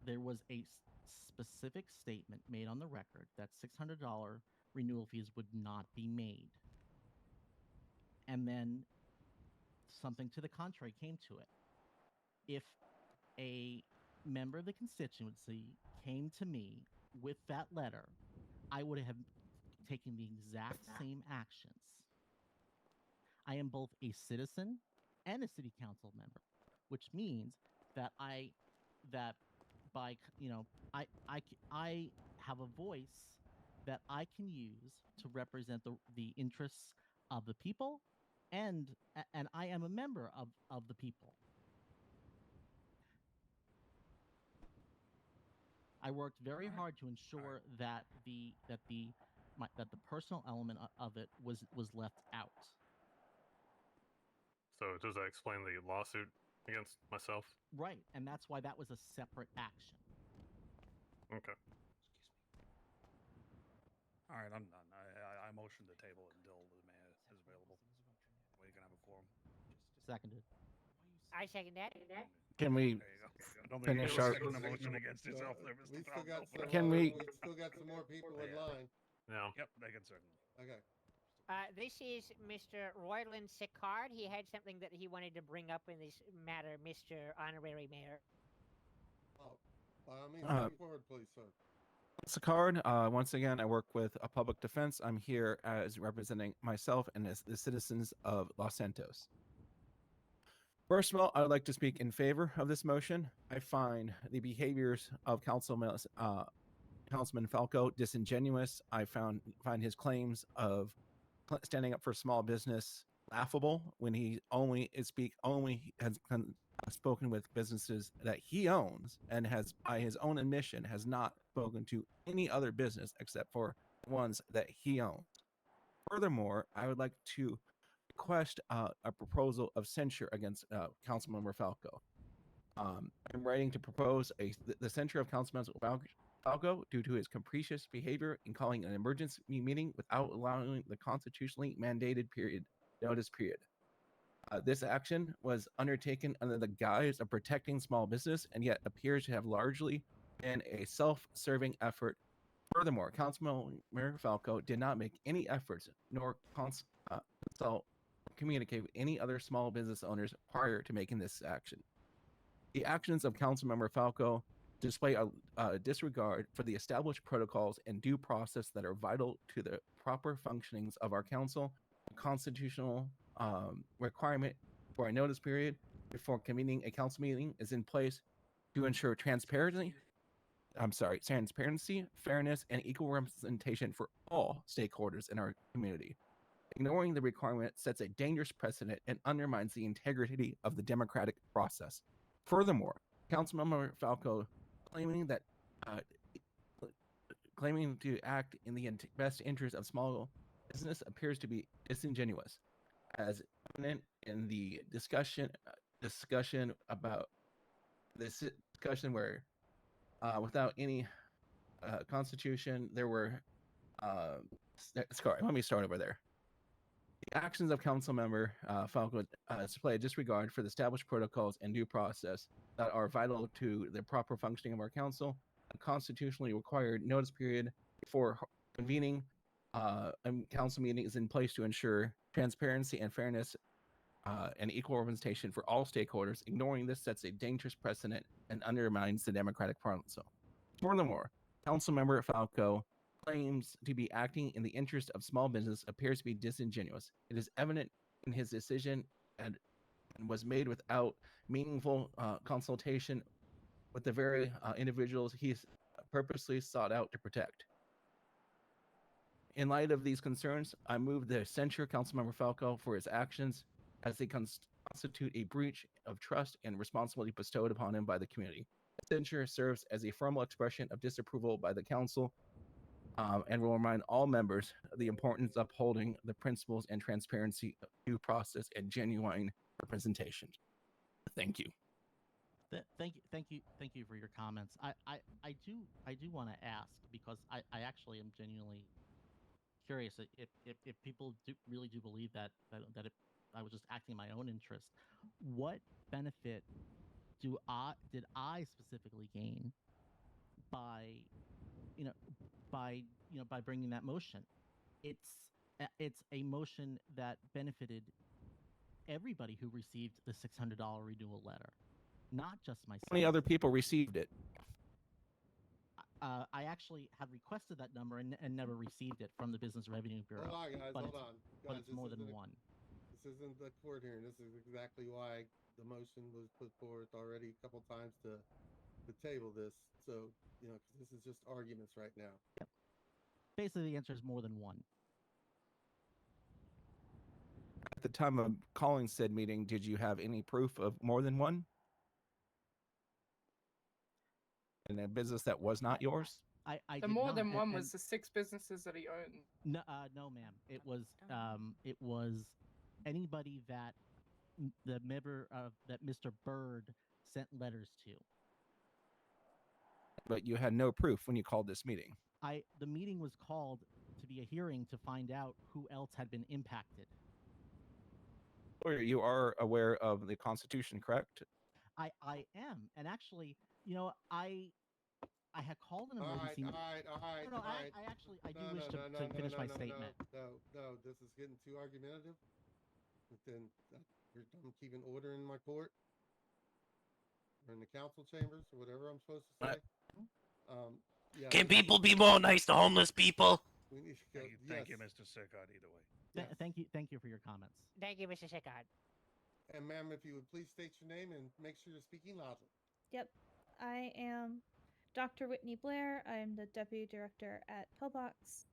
There was a specific statement made on the record that $600 renewal fees would not be made, and then something to the contrary came to it. If a member of the constituency came to me with that letter, I would have taken the exact same actions. I am both a citizen and a city council member, which means that I have a voice that I can use to represent the interests of the people, and I am a member of the people. I worked very hard to ensure that the personal element of it was left out. So does that explain the lawsuit against myself? Right, and that's why that was a separate action. Okay. All right, I'm done. I motion the table until the mayor is available. We can have a quorum. Seconded. I second that. Can we finish our? The motion against yourself there, Mr. We still got some, Can we? we still got some more people in line. No. Yep, they can certainly. Okay. This is Mr. Royland Sicard. He had something that he wanted to bring up in this matter, Mr. Honorary Mayor. Oh, by all means, come forward, please, sir. Sicard, once again, I work with a public defense. I'm here as representing myself and as the citizens of Los Santos. First of all, I would like to speak in favor of this motion. I find the behaviors of Councilman Falco disingenuous. I find his claims of standing up for small business laughable when he only has spoken with businesses that he owns, and has, by his own admission, has not spoken to any other business except for ones that he owns. Furthermore, I would like to request a proposal of censure against Councilmember Falco. I'm writing to propose the censure of Councilmember Falco due to his capricious behavior in calling an emergency meeting without allowing the constitutionally mandated notice period. This action was undertaken under the guise of protecting small business and yet appears to have largely been a self-serving effort. Furthermore, Councilmember Falco did not make any efforts nor consult communicate with any other small business owners prior to making this action. The actions of Councilmember Falco display a disregard for the established protocols and due process that are vital to the proper functionings of our council. A constitutional requirement for a notice period before convening a council meeting is in place to ensure transparency, fairness, and equal representation for all stakeholders in our community. Ignoring the requirement sets a dangerous precedent and undermines the integrity of the democratic process. Furthermore, Councilmember Falco claiming to act in the best interest of small business appears to be disingenuous, as evident in the discussion about this discussion where, without any constitution, there were. Sorry, let me start over there. The actions of Councilmember Falco display a disregard for the established protocols and due process that are vital to the proper functioning of our council. A constitutionally required notice period before convening a council meeting is in place to ensure transparency and fairness and equal representation for all stakeholders. Ignoring this sets a dangerous precedent and undermines the democratic process. Furthermore, Councilmember Falco claims to be acting in the interest of small business appears to be disingenuous. It is evident in his decision and was made without meaningful consultation with the very individuals he purposely sought out to protect. In light of these concerns, I move to censure Councilmember Falco for his actions as they constitute a breach of trust and responsibility bestowed upon him by the community. Censure serves as a formal expression of disapproval by the council and will remind all members of the importance of upholding the principles and transparency of due process and genuine representation. Thank you. Thank you for your comments. I do want to ask, because I actually am genuinely curious if people really do believe that I was just acting in my own interest. What benefit did I specifically gain by bringing that motion? It's a motion that benefited everybody who received the $600 renewal letter, not just myself. How many other people received it? I actually had requested that number and never received it from the Business Revenue Bureau. Hold on, guys. Hold on. But Guys, it's more than one. This isn't the court hearing. This is exactly why the motion was put forth already a couple times to table this. So, you know, 'cause this is just arguments right now. Yep. Basically, the answer is more than one. At the time of calling said meeting, did you have any proof of more than one? In a business that was not yours? The more than one was the 6 businesses that he owned. No, ma'am. It was anybody that the member of that Mr. Bird sent letters to. But you had no proof when you called this meeting. The meeting was called to be a hearing to find out who else had been impacted. Lawyer, you are aware of the Constitution, correct? I am, and actually, you know, I had called an emergency. All right. No, I do wish to finish my statement. No, this is getting too argumentative. But then I'm keeping order in my court or in the council chambers or whatever I'm supposed to say. Yeah, Can people be more nice to homeless people? We need to go. Thank you, Mr. Sickard, either way. Yes. Thank you for your comments. Thank you, Mr. Sickard. And ma'am, if you would please state your name and make sure you're speaking loudly. Yep. I am Dr. Whitney Blair. I'm the Deputy Director at Pillbox.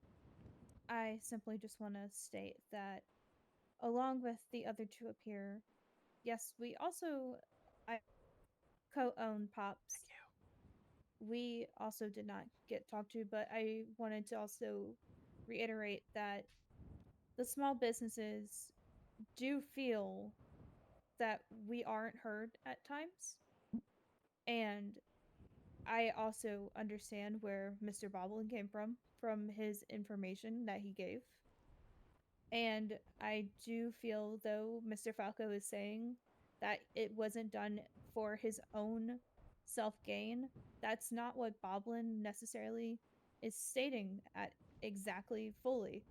I simply just want to state that along with the other two up here, yes, I co-own Pops. Thank you. We also did not get talked to, but I wanted to also reiterate that the small businesses do feel that we aren't heard at times. And I also understand where Mr. Boblin came from his information that he gave. And I do feel, though, Mr. Falco is saying that it wasn't done for his own self gain. That's not what Boblin necessarily is stating at exactly fully.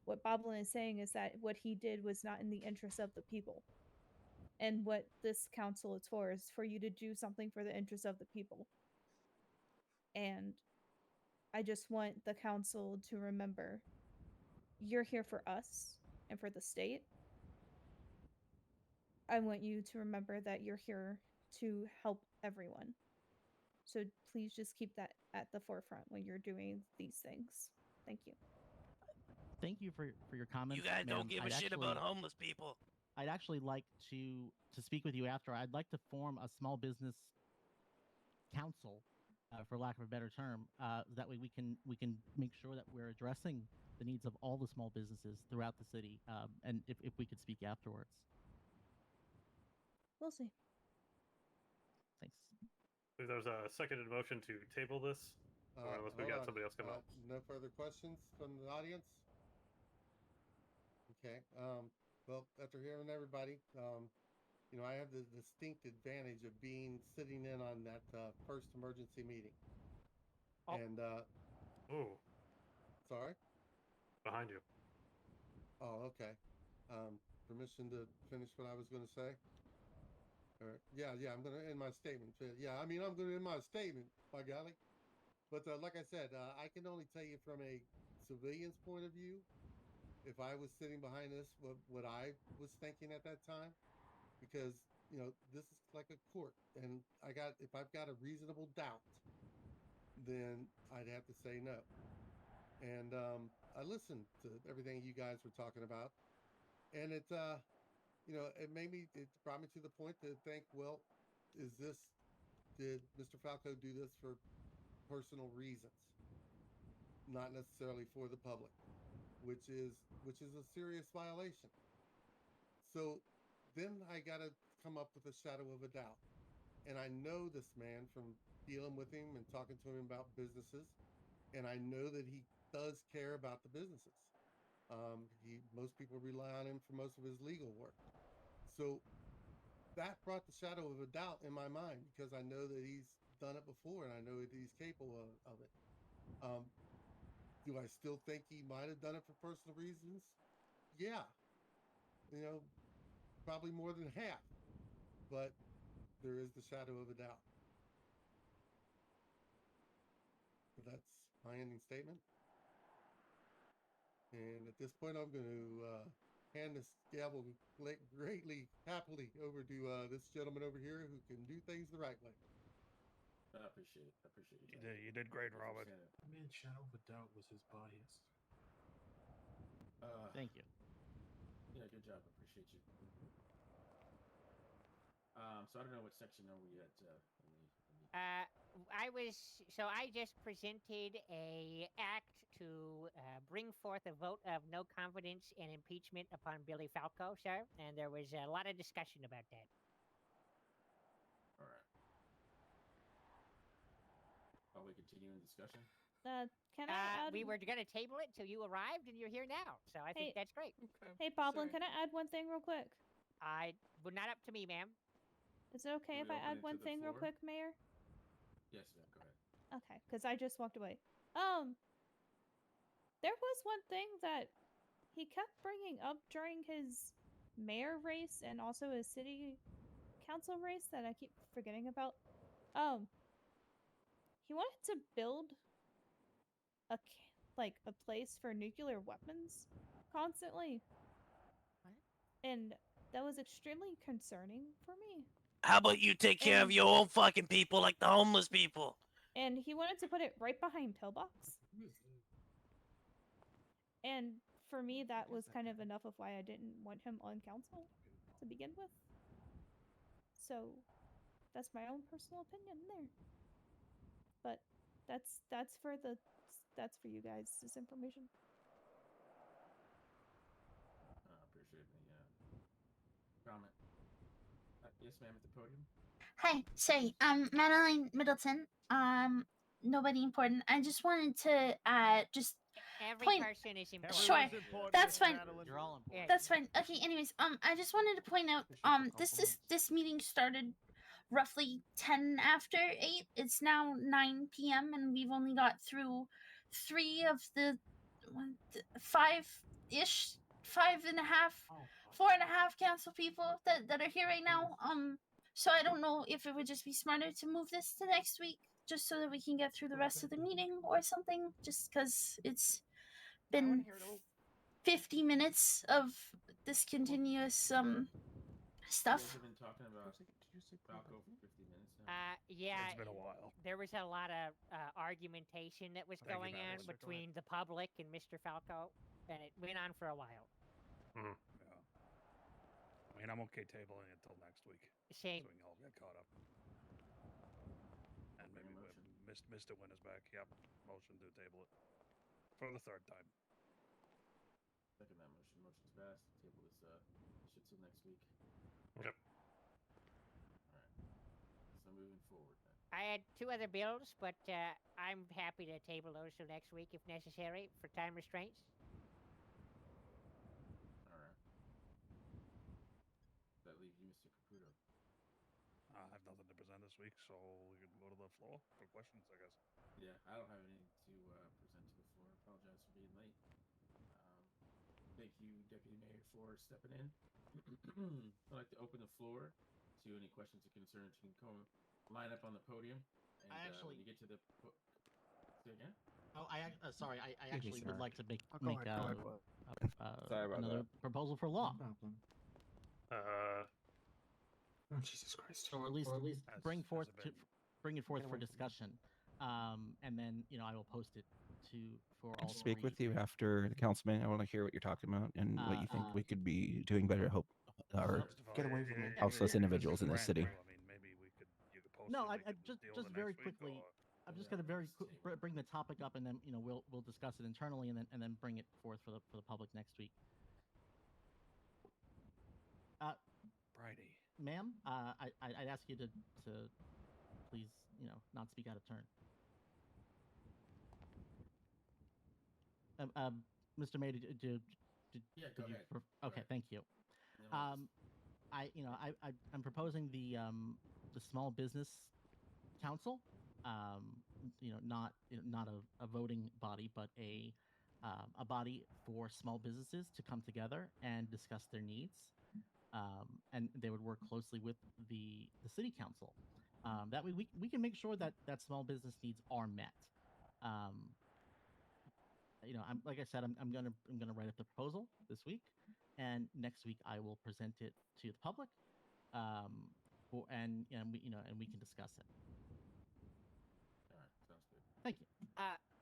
What Boblin is saying is that what he did was not in the interest of the people. And what this council is for you to do something for the interest of the people. And I just want the council to remember you're here for us and for the state. I want you to remember that you're here to help everyone. So please just keep that at the forefront when you're doing these things. Thank you. Thank you for your comments. You guys don't ma'am. give a shit about homeless people. I'd actually like to speak with you after. I'd like to form a small business council, for lack of a better term. That way we can make sure that we're addressing the needs of all the small businesses throughout the city. And if we could speak afterwards. We'll see. Thanks. There's a seconded motion to table this, or unless we hold got on. somebody else come up. No further questions from the audience? Okay. Well, after hearing everybody, I have the distinct advantage of sitting in on that first emergency meeting. Oh. And, Ooh. Sorry? Behind you. Oh, okay. Permission to finish what I was going to say? All right. Yeah, I'm going to end my statement. Yeah, I'm going to end my statement, by golly. But like I said, I can only tell you from a civilian's point of view, if I was sitting behind this, what I was thinking at that time, because, this is like a court, and if I've got a reasonable doubt, then I'd have to say no. And I listened to everything you guys were talking about, and it brought me to the point to think, well, did Mr. Falco do this for personal reasons, not necessarily for the public, which is a serious violation. So then I got to come up with a shadow of a doubt. And I know this man from dealing with him and talking to him about businesses. And I know that he does care about the businesses. Most people rely on him for most of his legal work. So that brought the shadow of a doubt in my mind, because I know that he's done it before and I know that he's capable of it. Do I still think he might have done it for personal reasons? Yeah. Probably more than half. But there is the shadow of a doubt. So that's my ending statement. And at this point, I'm going to hand this gavel greatly, happily over to this gentleman over here who can do things the right way. I appreciate it. You did great, Robert. I mean, shadow of a doubt was his bias. Thank you. Yeah, good job. I appreciate you. So I don't know what section are we at. I just presented a act to bring forth a vote of no confidence and impeachment upon Billy Falco, sir, and there was a lot of discussion about that. All right. Are we continuing discussion? Can I add? We were going to table it till you arrived, and you're here now, so I think that's great. Okay. Hey, Boblin, can I add one thing real quick? Not up to me, ma'am. Is it okay if I add one thing real quick, Mayor? Yes, ma'am. Go ahead. Okay, because I just walked away. There was one thing that he kept bringing up during his mayor race and also his city council race that I keep forgetting about. He wanted to build a place for nuclear weapons constantly. What? And that was extremely concerning for me. How about you take care of your own fucking people like the homeless people? And he wanted to put it right behind Pillbox. And for me, that was kind of enough of why I didn't want him on council to begin with. So that's my own personal opinion there. But that's for the that's for you guys as information. I appreciate the comment. Yes, ma'am, at the podium. Hi, sorry. Madeline Middleton. Nobody important. I just wanted to just Every point. person is important. Sure, that's fine. You're all important. That's fine. Okay. Anyways, I just wanted to point out. This meeting started roughly 10 after 8. It's now 9 p.m. and we've only got through 3 of the 5-ish, 5.5, 4.5 council people that are here right now. So I don't know if it would just be smarter to move this to next week, just so that we can get through the rest of the meeting or something. Just because it's been 50 minutes of this continuous stuff. You guys have been talking about Falco for 50 minutes now. Yeah, It's been a while. there was a lot of argumentation that was Thank you, going on Madeline. between the public and Mr. Falco, and it went on for a while. Yeah. I mean, I'm okay tabling it until next week. Same. So we can all get caught up. And maybe Mr. Win is back. Yep. Motion to table it. For the third time. Second that motion. Motion's passed. Table this shit till next week. Yep. All right. So moving forward then. I had 2 other bills, but I'm happy to table those till next week if necessary for time restraints. All right. That leaves you, Mr. Caputo. I have nothing to present this week, so we can go to the floor for questions, I guess. Yeah, I don't have anything to present to the floor. Apologize for being late. Thank you, Deputy Mayor, for stepping in. I'd like to open the floor to any questions or concerns. You can come line up on the podium. And when you get to the say again. Oh, sorry. I Thank you, actually would sir. like to make Sorry about another that. proposal for law. Oh, Jesus Christ. Or at least bring forth has it bring it forth for discussion, and then I will post it for all. Speak 3. with you after the council meeting. I want to hear what you're talking about and what you think we could be doing better to help our Get away from me. houseless individuals in this city. I mean, maybe you could post No, it. I just very quickly. I'm just gonna bring the topic up, and then we'll discuss it internally, and then bring it forth for the public next week. Friday. Ma'am, I'd ask you to please not speak out of turn. Mr. May, Go ahead. Okay, thank you. I'm proposing the small business council. Not a voting body, but a body for small businesses to come together and discuss their needs. And they would work closely with the city council. That way we can make sure that small business needs are met. I'm like I said, I'm gonna write up the proposal this week, and next week I will present it to the public, and we can discuss it. All right, sounds good. Thank you.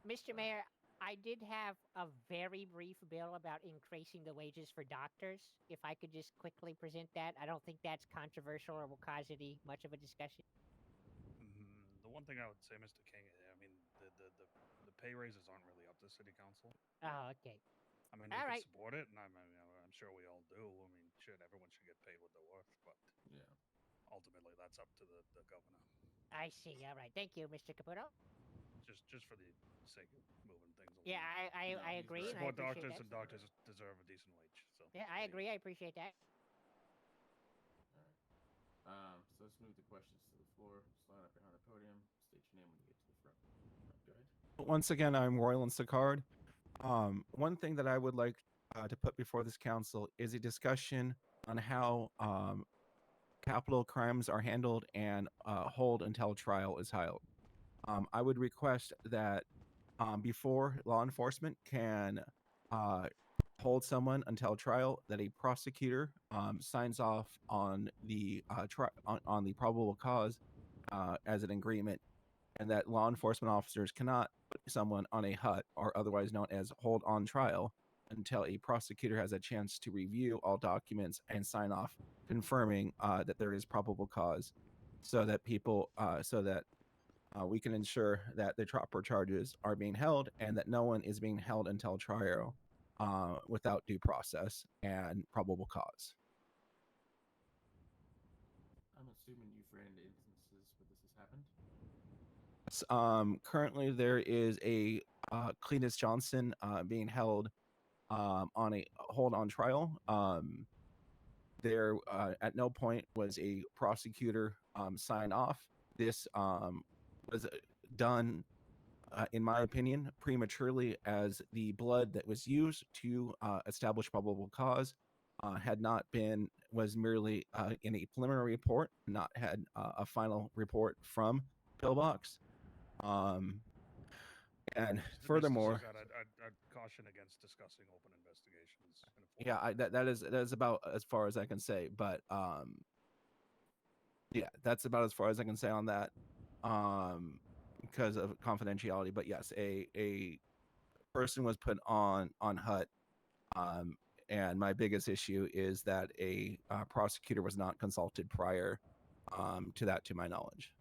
Mr. Mayor, I did have a very brief bill about increasing the wages for doctors. If I could just quickly present that, I don't think that's controversial or will cause any much of a discussion. The one thing I would say, Mr. King, I mean, the pay raises aren't really up to city council. Oh, okay. I mean, All we right. can support it, and I'm sure we all do. I mean, shit, everyone should get paid what they're worth, but yeah, ultimately that's up to the governor. I see. All right. Thank you, Mr. Caputo. Just for the sake of moving things along. Yeah, I agree. And I Support appreciate doctors, that. and doctors deserve a decent wage. So Yeah, I agree. I appreciate that. All right. So let's move the questions to the floor. Just line up behind the podium. State your name when you get to the front. Go ahead. Once again, I'm Royland Sicard. One thing that I would like to put before this council is a discussion on how capital crimes are handled and hold until trial is held. I would request that before law enforcement can hold someone until trial, that a prosecutor signs off on the on the probable cause as an agreement, and that law enforcement officers cannot put someone on a hut, or otherwise known as hold on trial, until a prosecutor has a chance to review all documents and sign off confirming that there is probable cause, so that we can ensure that the proper charges are being held and that no one is being held until trial without due process and probable cause. I'm assuming you've ran into instances where this has happened. Currently, there is a Cletus Johnson being held on a hold on trial. There at no point was a prosecutor sign off. This was done, in my opinion, prematurely, as the blood that was used to establish probable cause was merely in a preliminary report, not had a final report from Pillbox. And furthermore, I'd caution against discussing open investigations. yeah, that is about as far as I can say. But yeah, that's about as far as I can say on that, because of confidentiality. But yes, a person was put on HUT, and my biggest issue is that a prosecutor was not consulted prior to that, to my knowledge.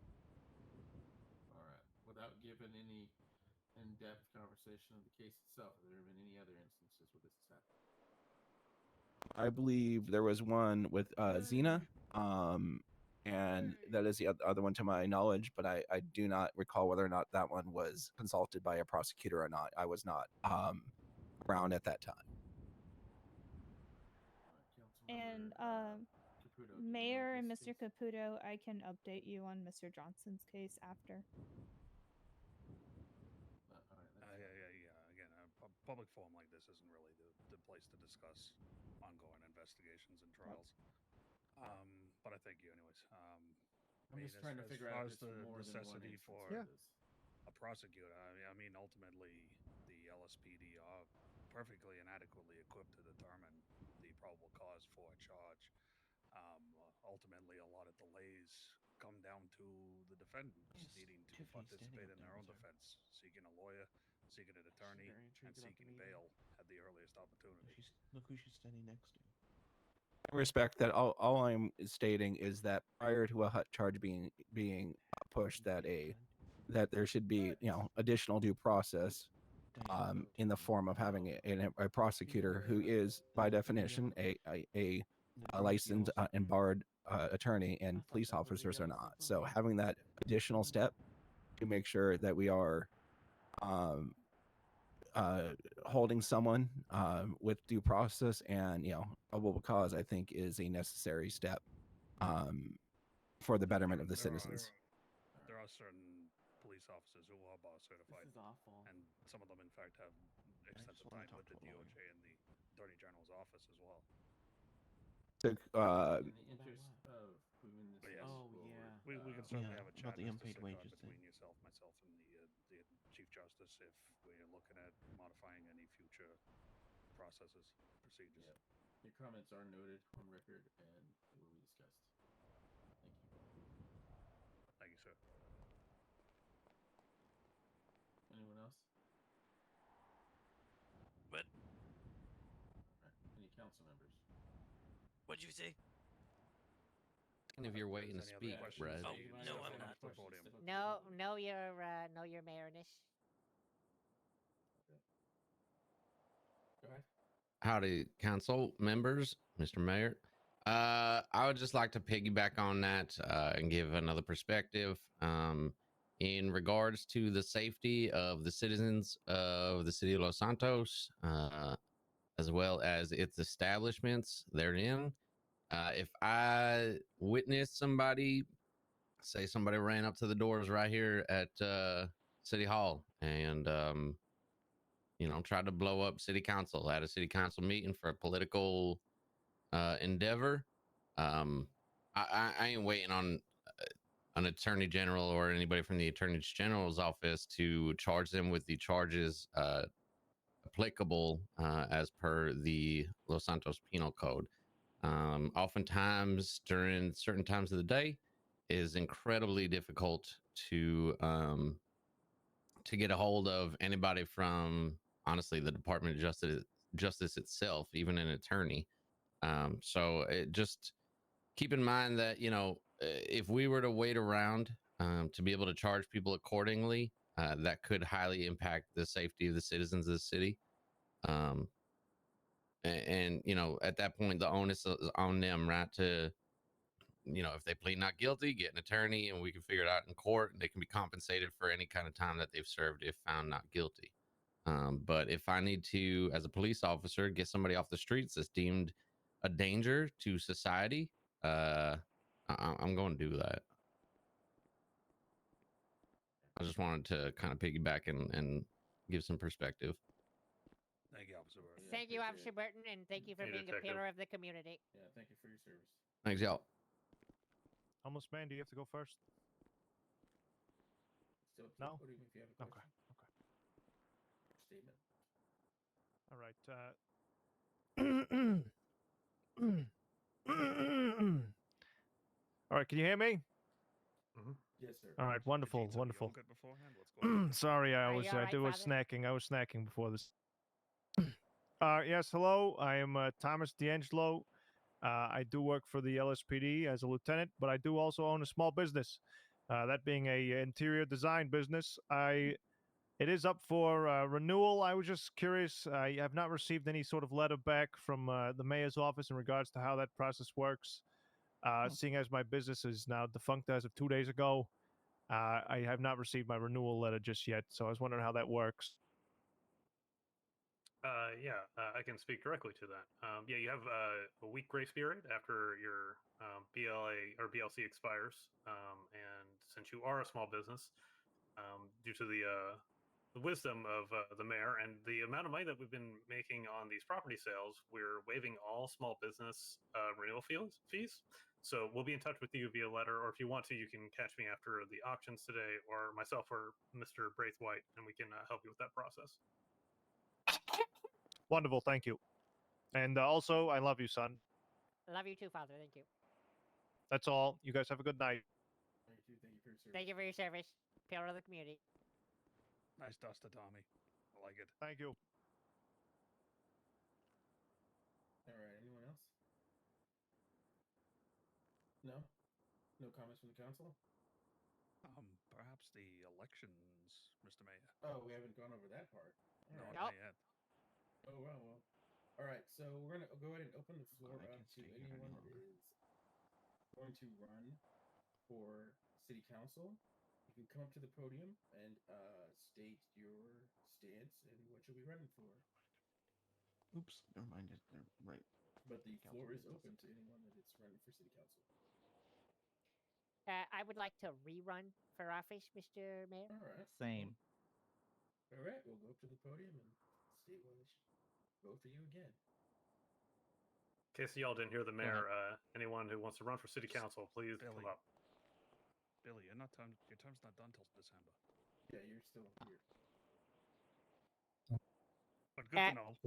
All right. Without giving any in-depth conversation of the case itself, have there been any other instances where this has happened? I believe there was one with Xena, and that is the other one to my knowledge, but I do not recall whether or not that one was consulted by a prosecutor or not. I was not around at that time. And Mayor and Mr. Caputo, I can update you on Mr. Johnson's case after. Again, a public forum like this isn't really the place to discuss ongoing investigations and trials. But I thank you anyways. I'm just trying to figure out if it's more than one necessity instance for of this. a prosecutor. I mean, ultimately, the LSPD are perfectly and adequately equipped to determine the probable cause for a charge. Ultimately, a lot of delays come down to the defendants needing to participate in their own defense, seeking a lawyer, seeking an attorney, and seeking bail at the earliest opportunity. Look who she's standing next to. I respect that. All I'm stating is that prior to a HUT charge being pushed, that there should be additional due process in the form of having a prosecutor who is by definition a licensed and barred attorney, and police officers are not. So having that additional step to make sure that we are holding someone with due process and probable cause, I think, is a necessary step for the betterment of the citizens. There are certain police officers who are bar certified. This is awful. And some of them, in fact, have extensive time with the DOJ and the Attorney General's office as well. So, In the interest of moving this But yes, forward, we can certainly have a chat about the Mr. unpaid Sickard, wages between thing. yourself, myself, and the Chief Justice if we're looking at modifying any future processes, procedures. Your comments are noted on record and it will be discussed. Thank you. Thank you, sir. Anyone else? What? All right. Any council members? What'd you say? If you're waiting to speak, Brad. Oh, no, I'm not. No, your mayorness. Go ahead. Howdy, council members, Mr. Mayor. I would just like to piggyback on that and give another perspective in regards to the safety of the citizens of the city of Los Santos, as well as its establishments therein. If I witnessed somebody ran up to the doors right here at City Hall and tried to blow up city council at a city council meeting for a political endeavor, I ain't waiting on an attorney general or anybody from the attorney general's office to charge them with the charges applicable as per the Los Santos Penal Code. Oftentimes during certain times of the day, it is incredibly difficult to get a hold of anybody from, honestly, the Department of Justice itself, even an attorney. So just keep in mind that if we were to wait around to be able to charge people accordingly, that could highly impact the safety of the citizens of the city. And you know, at that point, the onus is on them, right? To, you know, if they plead not guilty, get an attorney, and we can figure it out in court. And they can be compensated for any kind of time that they've served if found not guilty. But if I need to, as a police officer, get somebody off the streets that's deemed a danger to society, I'm going to do that. I just wanted to kind of piggyback and give some perspective. Thank you, Officer Burton. Thank you, Officer Burton, and thank you for Hey, being Detective. a pillar of the community. Yeah, thank you for your service. Thanks, y'all. Almost man, do you have to go first? Still up to No? the podium if you have a question. Okay. Statement. All right. All right, can you hear me? Yes, sir. All right, wonderful, Did you eat some wonderful. yogurt beforehand? What's going on? Sorry, I Are was you all right, was Father? snacking. I was snacking before this. Yes, hello. I am Thomas D'Angelo. I do work for the LSPD as a lieutenant, but I do also own a small business. That being a interior design business. It is up for renewal. I was just curious. I have not received any sort of letter back from the mayor's office in regards to how that process works. Seeing as my business is now defunct as of 2 days ago, I have not received my renewal letter just yet. So I was wondering how that works. I can speak directly to that. Yeah, you have a week grace period after your BLA or BLC expires, and since you are a small business, due to the wisdom of the mayor and the amount of money that we've been making on these property sales, we're waiving all small business renewal fees. So we'll be in touch with you via letter, or if you want to, you can catch me after the auctions today, or myself or Mr. Braithwaite, and we can help you with that process. Wonderful, thank you. And also, I love you, son. Love you too, Father. Thank you. That's all. You guys have a good night. Thank you for your service. Thank you for your service, pillar of the community. Nice duster, Tommy. I like it. Thank you. All right. Anyone else? No. No comments from the council. Perhaps the elections, Mr. Mayor. Oh, we haven't gone over that part. All No, right. not yet. Oh well. All right. So we're gonna go ahead and open the floor up to anyone that is going to run for city council. You can come up to the podium and state your stance and what you'll be running for. Oops, never mind. Right. But the floor is open to anyone that is running for city council. I would like to rerun for office, Mr. Mayor. All right. Same. All right. We'll go up to the podium and state why we should vote for you again. In case y'all didn't hear the mayor, anyone who wants to run for city council, please Billy. come up. Billy, your term's not done till December. Yeah, you're still here. But good to know.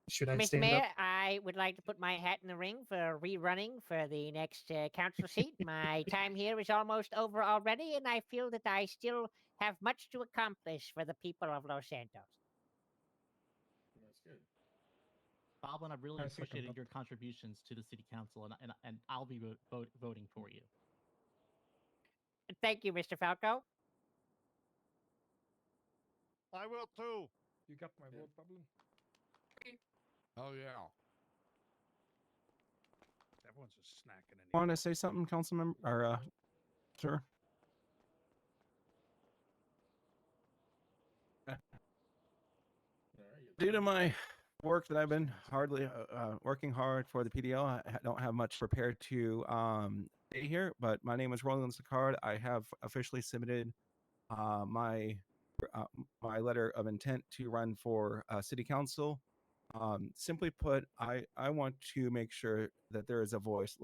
Should I Mr. stand Mayor, up? I would like to put my hat in the ring for rerunning for the next council seat. My time here is almost over already, and I feel that I still have much to accomplish for the people of Los Santos. That's good. Boblin, I really I second appreciated that. your contributions to the city council, and I'll be voting for you. Thank you, Mr. Falco. I will too. You got my vote, Pablo? Oh yeah. Everyone's just snacking in Want to say something, council member or sir? Due to my work that I've been working hard for the PDO, I don't have much prepared to say here. But my name is Roland Sicard. I have officially submitted my letter of intent to run for city council. Simply put, I want to make sure that there is a voice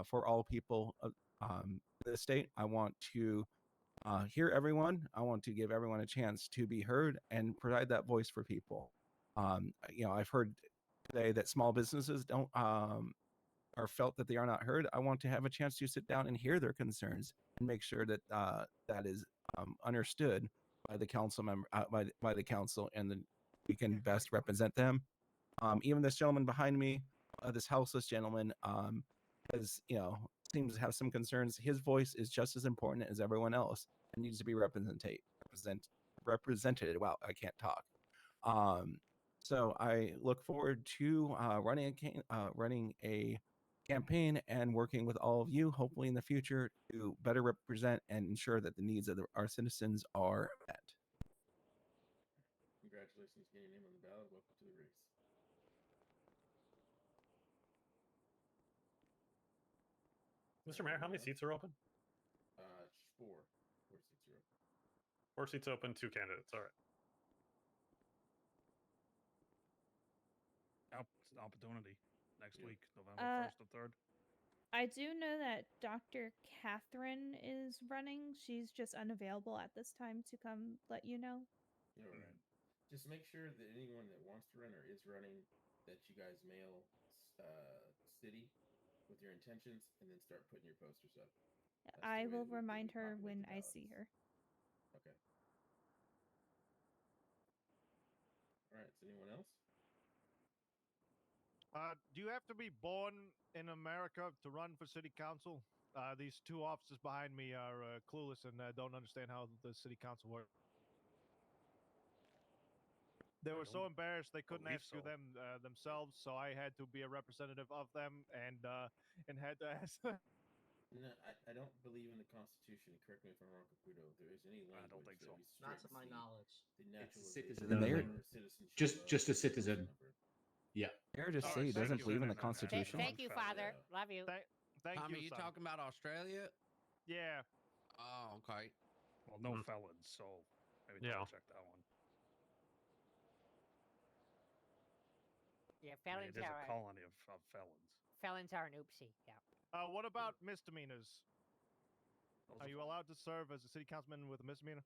for all people of the state. I want to hear everyone. I want to give everyone a chance to be heard and provide that voice for people. I've heard today that small businesses don't are felt that they are not heard. I want to have a chance to sit down and hear their concerns and make sure that that is understood by the council member, by the council, and then we can best represent them. Even this gentleman behind me, this houseless gentleman, has seems to have some concerns. His voice is just as important as everyone else and needs to be represented. Wow, I can't talk. So I look forward to running a campaign and working with all of you, hopefully in the future, to better represent and ensure that the needs of our citizens are met. Congratulations, getting your name on the ballot. Welcome to the race. Mr. Mayor, how many seats are open? Four. 4 seats are open. 4 seats open, 2 candidates. All right. It's an opportunity next week, November Uh, 1st or 3rd. I do know that Dr. Catherine is running. She's just unavailable at this time to come let you know. All right. Just make sure that anyone that wants to run or is running, that you guys mail city with your intentions, and then start putting your posters up. That's the I way will that we remind her populate when the I ballots. see her. Okay. All right. Is anyone else? Do you have to be born in America to run for city council? These two officers behind me are clueless and don't understand how the city council works. They were so embarrassed they couldn't ask you them themselves, so I had to be a representative of them and had to ask them. No, I don't believe in the Constitution. Correct me if I'm wrong, Caputo. There is any language that restricts Not to my knowledge. the It's a naturalization citizen only. or citizenship Just a of citizen. person of birth. Yeah. Mayor just say he doesn't believe in the Constitution. Thank you, Father. Love you. Thank Tommy, you, you son. talking about Australia? Yeah. Oh, okay. Well, no felons, so maybe Yeah. double check that one. Yeah, I mean, felons it is are a colony of felons. felons are an oopsie. Yeah. What about misdemeanors? Those Are you allowed to serve as a city councilman with a misdemeanor?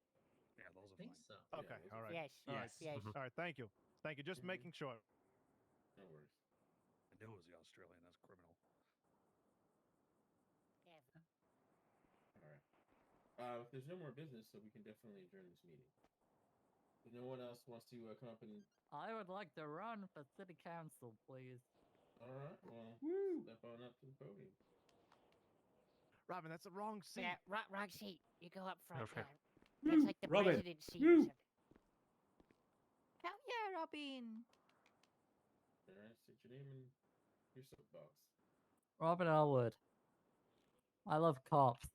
Yeah, those are think fine. so. Okay, all right. Yes. All right. Yes. All right, thank you. Thank you. Just making sure. No worries. I knew it was the Australian. That's criminal. Yeah. All right. If there's no more business, so we can definitely adjourn this meeting. If no one else wants to come up and. I would like to run for city council, please. All right. Well, step on up to the podium. Robin, that's the wrong seat. Yeah, wrong seat. You go up front. Okay. That's like the Robin. presidency or something. Hell yeah, Robin. All right. State your name and your soapbox. Robin Elwood. I love cops.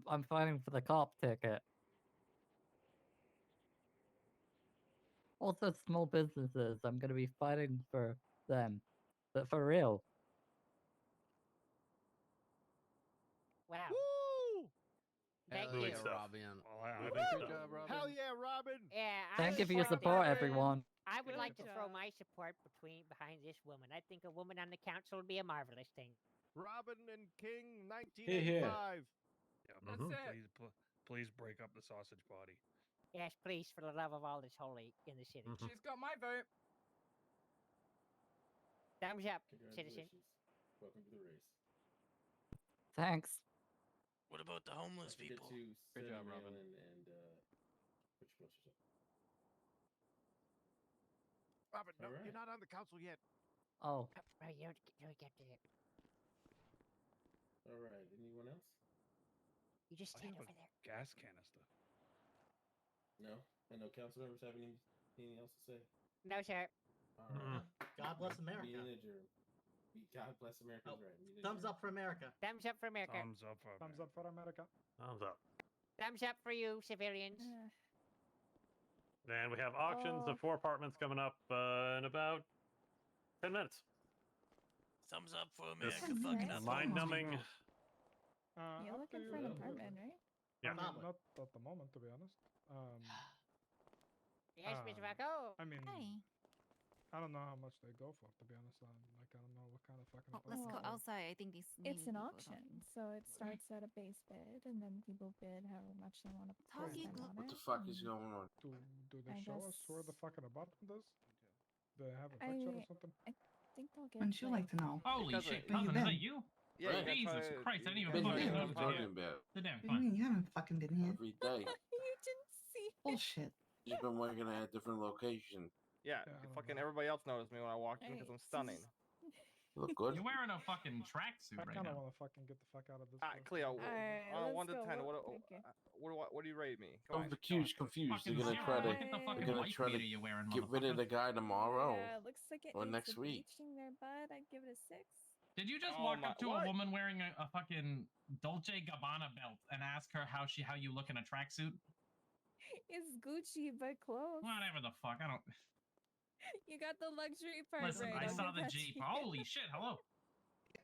I'm fighting for the cop ticket. Also, small businesses. I'm going to be fighting for them, but for real. Wow. Woo! Thank Hell you. yeah, Robin. Well, I Moving think stuff. so. Hell yeah, Robin! Yeah. Thank you for your support support, that. everyone. I would Good like to throw job. my support behind this woman. I think a woman on the council would be a marvelous thing. Robin and King, Here, here. 1985. Yeah, That's Mhm. it. Please break up the sausage party. Yes, please, for the love of all that's holy in the city. Mhm. She's got my vote. Thumbs up, citizen. Congratulations. Welcome to the race. Thanks. What about the homeless Don't forget people? to Good send job, an email Robin. and put your posters up. Robin, no, All right. you're not on the council yet. Oh, Right, you don't get to it. All right. Anyone else? You just I stand have over a there. gas canister. No. And no council members have anything else to say? No, sir. All Mm-mm. right. God bless America. Meeting adjourned. God bless America. Oh, is right. Meeting Thumbs adjourned. up for America. Thumbs up for America. Thumbs up for Thumbs up for America. Thumbs up. Thumbs up for you, civilians. And we have auctions of 4 apartments coming up in about 10 minutes. Thumbs up for This America fucking up. mind-numbing. You're Up looking to for an you. apartment, right? Yeah. I mean, Probably. not at the moment, to be honest. Yes, Mr. Um, Vaco. I mean, Hi. I don't know how much they go for, to be honest. Like, I don't know what kind of fucking. Well, let's go apartment they- outside. I think these. It's maybe an people auction, don't- so it starts at a base bid, and then people bid however much they want to Talking spend on What it. the fuck is and going on? Do they I show us where the guess- fucking apartment is? Do they have a picture or something? I think they'll get. Wouldn't you like to know? Holy Because shit, where you cousin, is that been? you? Yeah, you gotta Jesus try- Christ, I didn't even Been fucking here, know what you you were talking here. about? The damn What do you fun. mean? You haven't fucking been here. Every day. You didn't see. Bullshit. Just been working at a different location. Yeah, Yeah, I don't fucking know. everybody else noticed me when I walked in because I'm stunning. You look good. You're wearing a fucking tracksuit I right kind of now. want to fucking get the fuck out of this. Alright, place. Cleo. Alright, 1 to let's 10. go. What, Okay. what do you rate me? Come I'm on. confused. They're gonna Zero. try to. Look at the fucking They're gonna wife try to beater you're wearing, get rid of motherfucker. the guy tomorrow Yeah, looks like it or needs next some week. bleaching there, bud. I'd give it a 6. Did you just Oh walk my- up to what? a woman wearing a fucking Dolce Gabbana belt and ask her how you look in a tracksuit? It's Gucci, but close. Whatever the fuck, I don't. You got the luxury part Listen, right. I I'll saw give the that to Jeep. you. Holy shit! Hello.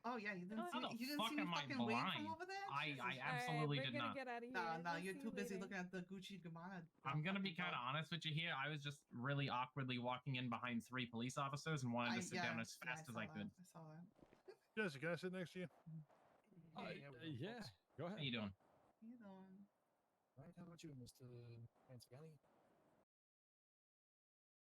Oh yeah, you didn't How see the you didn't fuck see me am I fucking wave blind? from over there? I Jesus. absolutely we're did gonna not. get out of here. No, We'll you're see too you busy later. looking at the Gucci Gabbana. I'm gonna be kind of honest with you here. I was just really awkwardly walking in behind 3 police officers and wanted to sit down as fast as I could. I saw that. Jesse, can I sit next to you? Yeah, go ahead. How you doing? You doing? Right, how about you, Mr. Panzagani?